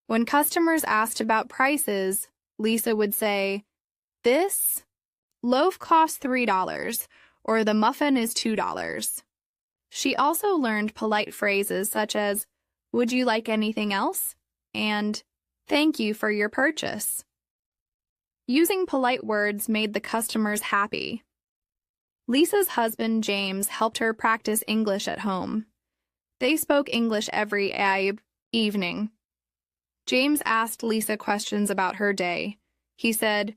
When customers asked about prices, Lisa would say, "This loaf costs $3, or the muffin is $2. She also learned polite phrases such as, "Would you like anything else?" and "Thank you for your purchase." Using polite words made the customers happy. Lisa's husband, James, helped her practice English at home. They spoke English every evening. James asked Lisa questions about her day. He said,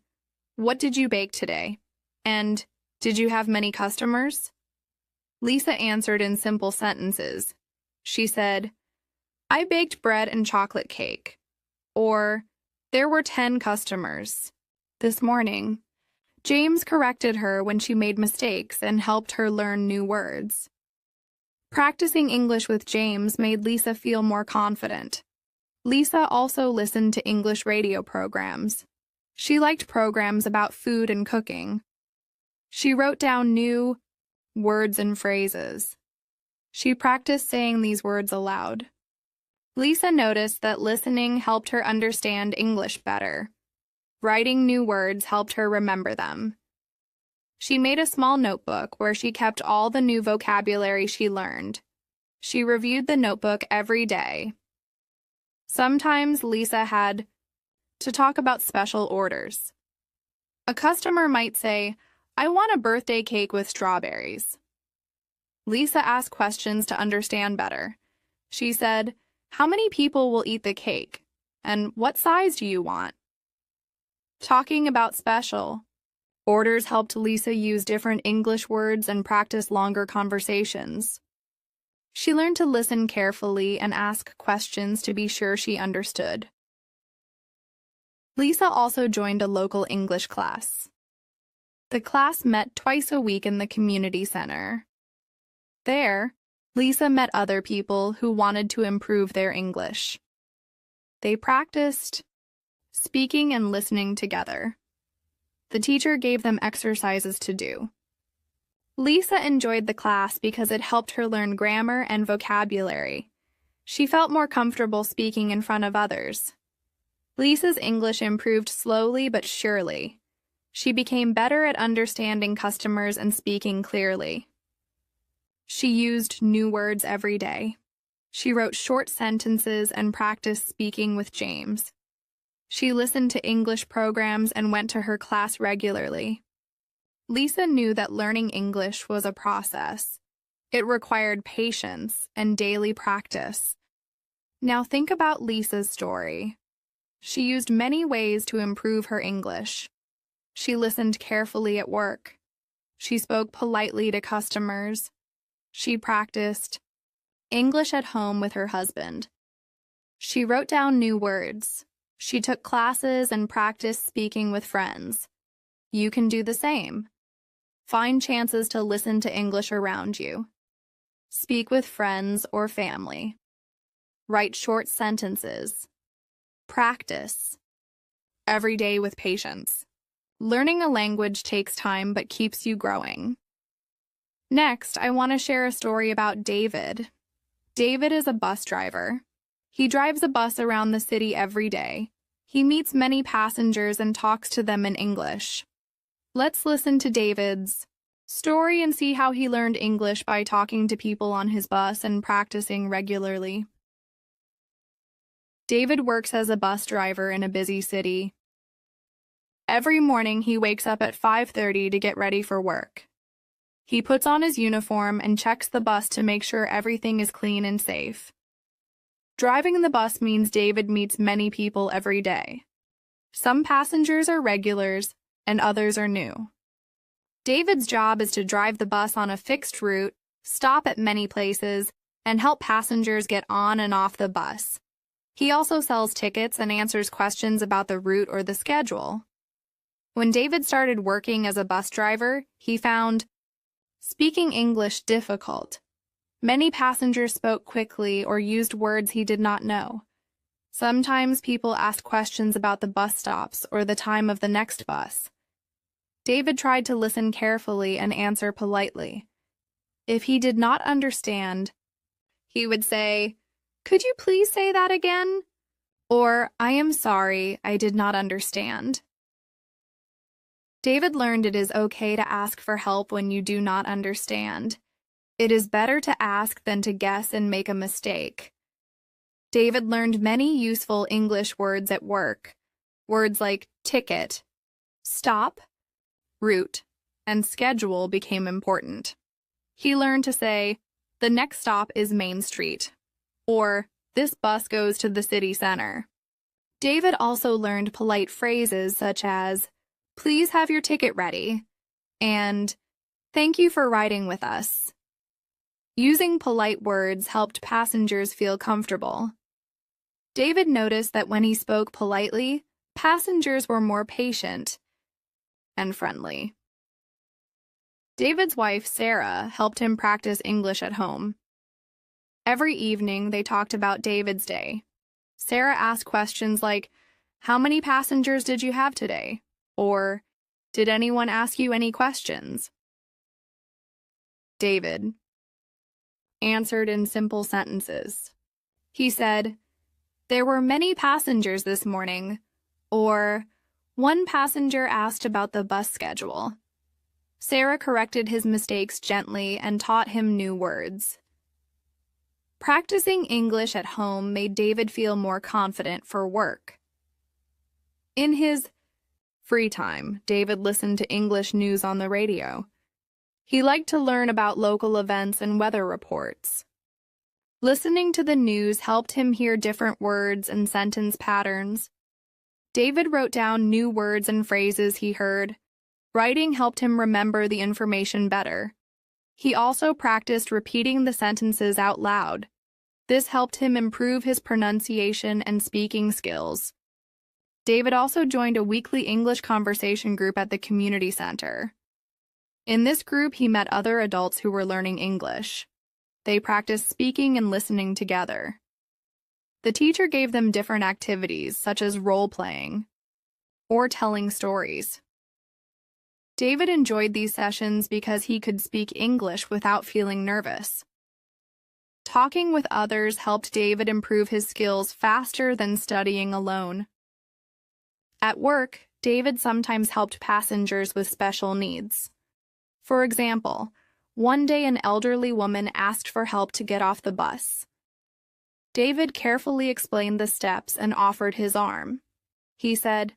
"What did you bake today?" And "Did you have many customers?" Lisa answered in simple sentences. She said, "I baked bread and chocolate cake." Or, "There were 10 customers this morning." James corrected her when she made mistakes and helped her learn new words. Practicing English with James made Lisa feel more confident. Lisa also listened to English radio programs. She liked programs about food and cooking. She wrote down new words and phrases. She practiced saying these words aloud. Lisa noticed that listening helped her understand English better. Writing new words helped her remember them. She made a small notebook where she kept all the new vocabulary she learned. She reviewed the notebook every day. Sometimes Lisa had to talk about special orders. A customer might say, "I want a birthday cake with strawberries." Lisa asked questions to understand better. She said, "How many people will eat the cake? And what size do you want?" Talking about special orders helped Lisa use different English words and practice longer conversations. She learned to listen carefully and ask questions to be sure she understood. Lisa also joined a local English class. The class met twice a week in the community center. There, Lisa met other people who wanted to improve their English. They practiced speaking and listening together. The teacher gave them exercises to do. Lisa enjoyed the class because it helped her learn grammar and vocabulary. She felt more comfortable speaking in front of others. Lisa's English improved slowly but surely. She became better at understanding customers and speaking clearly. She used new words every day. She wrote short sentences and practiced speaking with James. She listened to English programs and went to her class regularly. Lisa knew that learning English was a process. It required patience and daily practice. Now think about Lisa's story. She used many ways to improve her English. She listened carefully at work. She spoke politely to customers. She practiced English at home with her husband. She wrote down new words. She took classes and practiced speaking with friends. You can do the same. Find chances to listen to English around you. Speak with friends or family. Write short sentences. Practice. Every day with patience. Learning a language takes time but keeps you growing. Next, I want to share a story about David. David is a bus driver. He drives a bus around the city every day. He meets many passengers and talks to them in English. Let's listen to David's story and see how he learned English by talking to people on his bus and practicing regularly. David works as a bus driver in a busy city. Every morning he wakes up at 5:30 to get ready for work. He puts on his uniform and checks the bus to make sure everything is clean and safe. Driving the bus means David meets many people every day. Some passengers are regulars and others are new. David's job is to drive the bus on a fixed route, stop at many places, and help passengers get on and off the bus. He also sells tickets and answers questions about the route or the schedule. When David started working as a bus driver, he found speaking English difficult. Many passengers spoke quickly or used words he did not know. Sometimes people asked questions about the bus stops or the time of the next bus. David tried to listen carefully and answer politely. If he did not understand, he would say, "Could you please say that again?" Or, "I am sorry, I did not understand." David learned it is okay to ask for help when you do not understand. It is better to ask than to guess and make a mistake. David learned many useful English words at work. Words like ticket, stop, route, and schedule became important. He learned to say, "The next stop is Main Street," or "This bus goes to the city center." David also learned polite phrases such as, "Please have your ticket ready," and "Thank you for riding with us." Using polite words helped passengers feel comfortable. David noticed that when he spoke politely, passengers were more patient and friendly. David's wife, Sarah, helped him practice English at home. Every evening, they talked about David's day. Sarah asked questions like, "How many passengers did you have today?" Or, "Did anyone ask you any questions?" David answered in simple sentences. He said, "There were many passengers this morning," or, "One passenger asked about the bus schedule." Sarah corrected his mistakes gently and taught him new words. Practicing English at home made David feel more confident for work. In his free time, David listened to English news on the radio. He liked to learn about local events and weather reports. Listening to the news helped him hear different words and sentence patterns. David wrote down new words and phrases he heard. Writing helped him remember the information better. He also practiced repeating the sentences out loud. This helped him improve his pronunciation and speaking skills. David also joined a weekly English conversation group at the community center. In this group, he met other adults who were learning English. They practiced speaking and listening together. The teacher gave them different activities, such as role-playing or telling stories. David enjoyed these sessions because he could speak English without feeling nervous. Talking with others helped David improve his skills faster than studying alone. At work, David sometimes helped passengers with special needs. For example, one day an elderly woman asked for help to get off the bus. David carefully explained the steps and offered his arm. He said,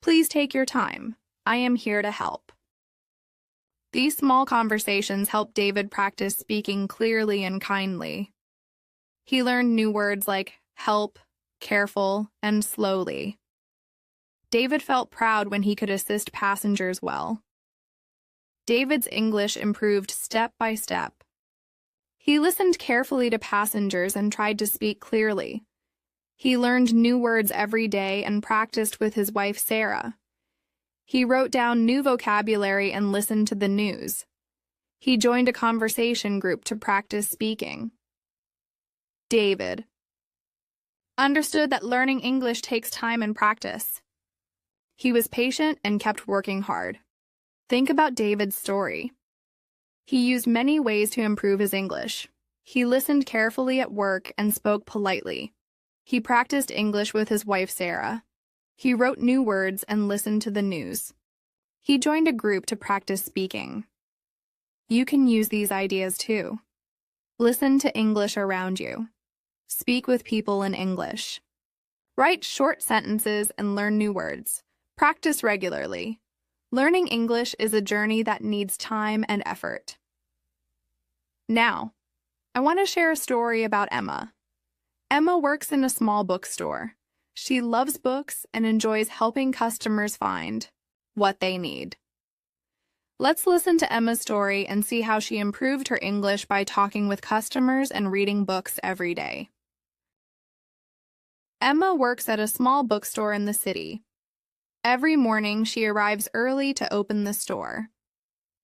"Please take your time. I am here to help." These small conversations helped David practice speaking clearly and kindly. He learned new words like help, careful, and slowly. David felt proud when he could assist passengers well. David's English improved step by step. He listened carefully to passengers and tried to speak clearly. He learned new words every day and practiced with his wife, Sarah. He wrote down new vocabulary and listened to the news. He joined a conversation group to practice speaking. David understood that learning English takes time and practice. He was patient and kept working hard. Think about David's story. He used many ways to improve his English. He listened carefully at work and spoke politely. He practiced English with his wife, Sarah. He wrote new words and listened to the news. He joined a group to practice speaking. You can use these ideas too. Listen to English around you. Speak with people in English. Write short sentences and learn new words. Practice regularly. Learning English is a journey that needs time and effort. Now, I want to share a story about Emma. Emma works in a small bookstore. She loves books and enjoys helping customers find what they need. Let's listen to Emma's story and see how she improved her English by talking with customers and reading books every day. Emma works at a small bookstore in the city. Every morning, she arrives early to open the store.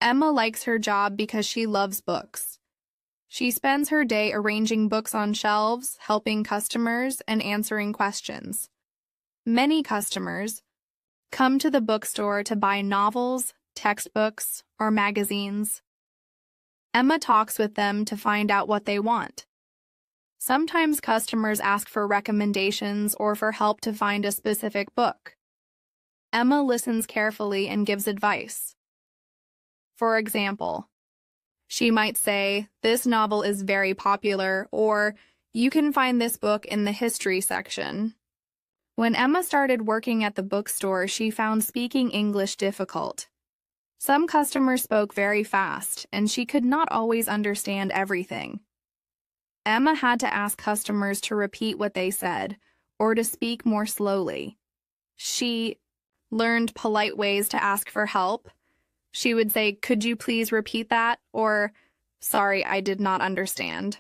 Emma likes her job because she loves books. She spends her day arranging books on shelves, helping customers, and answering questions. Many customers come to the bookstore to buy novels, textbooks, or magazines. Emma talks with them to find out what they want. Sometimes customers ask for recommendations or for help to find a specific book. Emma listens carefully and gives advice. For example, she might say, "This novel is very popular," or "You can find this book in the history section." When Emma started working at the bookstore, she found speaking English difficult. Some customers spoke very fast, and she could not always understand everything. Emma had to ask customers to repeat what they said, or to speak more slowly. She learned polite ways to ask for help. She would say, "Could you please repeat that?" or "Sorry, I did not understand."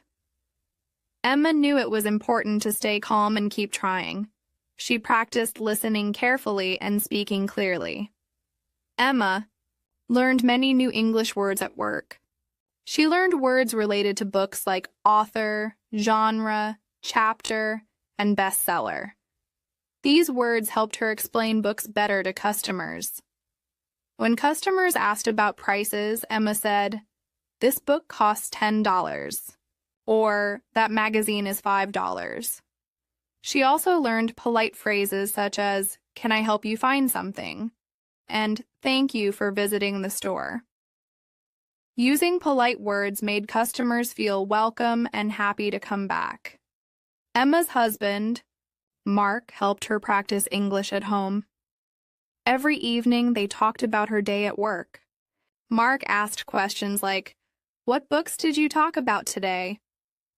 Emma knew it was important to stay calm and keep trying. She practiced listening carefully and speaking clearly. Emma learned many new English words at work. She learned words related to books like author, genre, chapter, and bestseller. These words helped her explain books better to customers. When customers asked about prices, Emma said, "This book costs $10," or "That magazine is $5." She also learned polite phrases such as, "Can I help you find something?" and "Thank you for visiting the store." Using polite words made customers feel welcome and happy to come back. Emma's husband, Mark, helped her practice English at home. Every evening, they talked about her day at work. Mark asked questions like, "What books did you talk about today?"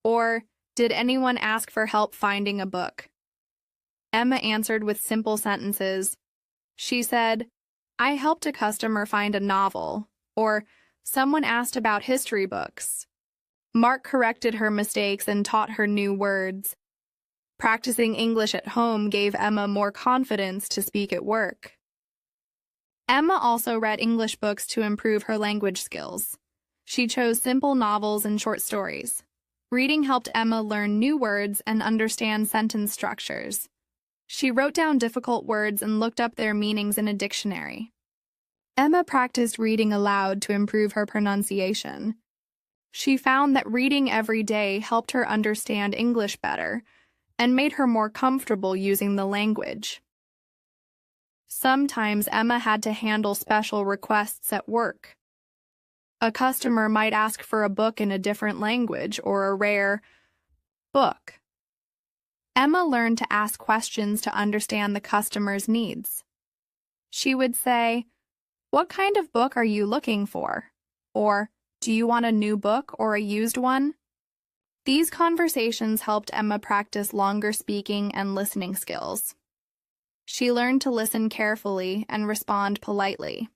Or, "Did anyone ask for help finding a book?" Emma answered with simple sentences. She said, "I helped a customer find a novel," or, "Someone asked about history books." Mark corrected her mistakes and taught her new words. Practicing English at home gave Emma more confidence to speak at work. Emma also read English books to improve her language skills. She chose simple novels and short stories. Reading helped Emma learn new words and understand sentence structures. She wrote down difficult words and looked up their meanings in a dictionary. Emma practiced reading aloud to improve her pronunciation. She found that reading every day helped her understand English better and made her more comfortable using the language. Sometimes Emma had to handle special requests at work. A customer might ask for a book in a different language or a rare book. Emma learned to ask questions to understand the customer's needs. She would say, "What kind of book are you looking for?" Or, "Do you want a new book or a used one?" These conversations helped Emma practice longer speaking and listening skills. She learned to listen carefully and respond politely.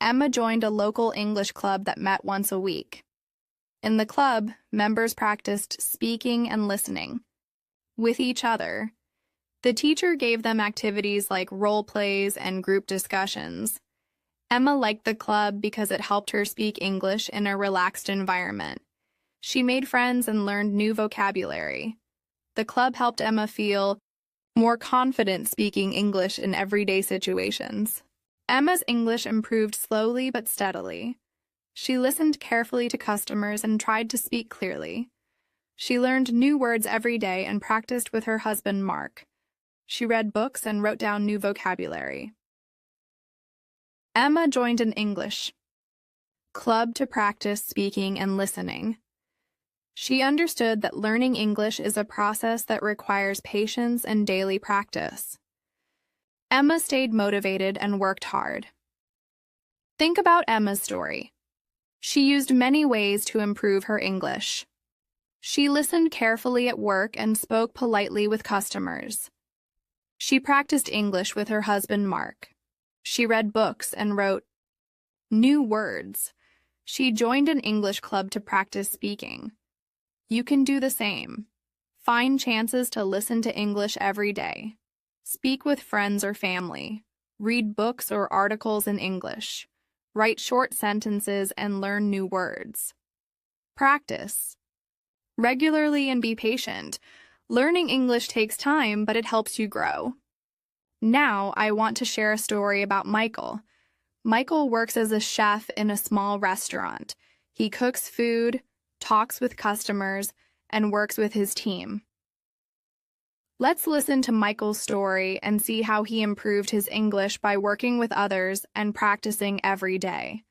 Emma joined a local English club that met once a week. In the club, members practiced speaking and listening with each other. The teacher gave them activities like role plays and group discussions. Emma liked the club because it helped her speak English in a relaxed environment. She made friends and learned new vocabulary. The club helped Emma feel more confident speaking English in everyday situations. Emma's English improved slowly but steadily. She listened carefully to customers and tried to speak clearly. She learned new words every day and practiced with her husband, Mark. She read books and wrote down new vocabulary. Emma joined an English club to practice speaking and listening. She understood that learning English is a process that requires patience and daily practice. Emma stayed motivated and worked hard. Think about Emma's story. She used many ways to improve her English. She listened carefully at work and spoke politely with customers. She practiced English with her husband, Mark. She read books and wrote new words. She joined an English club to practice speaking. You can do the same. Find chances to listen to English every day. Speak with friends or family. Read books or articles in English. Write short sentences and learn new words. Practice regularly and be patient. Learning English takes time, but it helps you grow. Now, I want to share a story about Michael. Michael works as a chef in a small restaurant. He cooks food, talks with customers, and works with his team. Let's listen to Michael's story and see how he improved his English by working with others and practicing every day.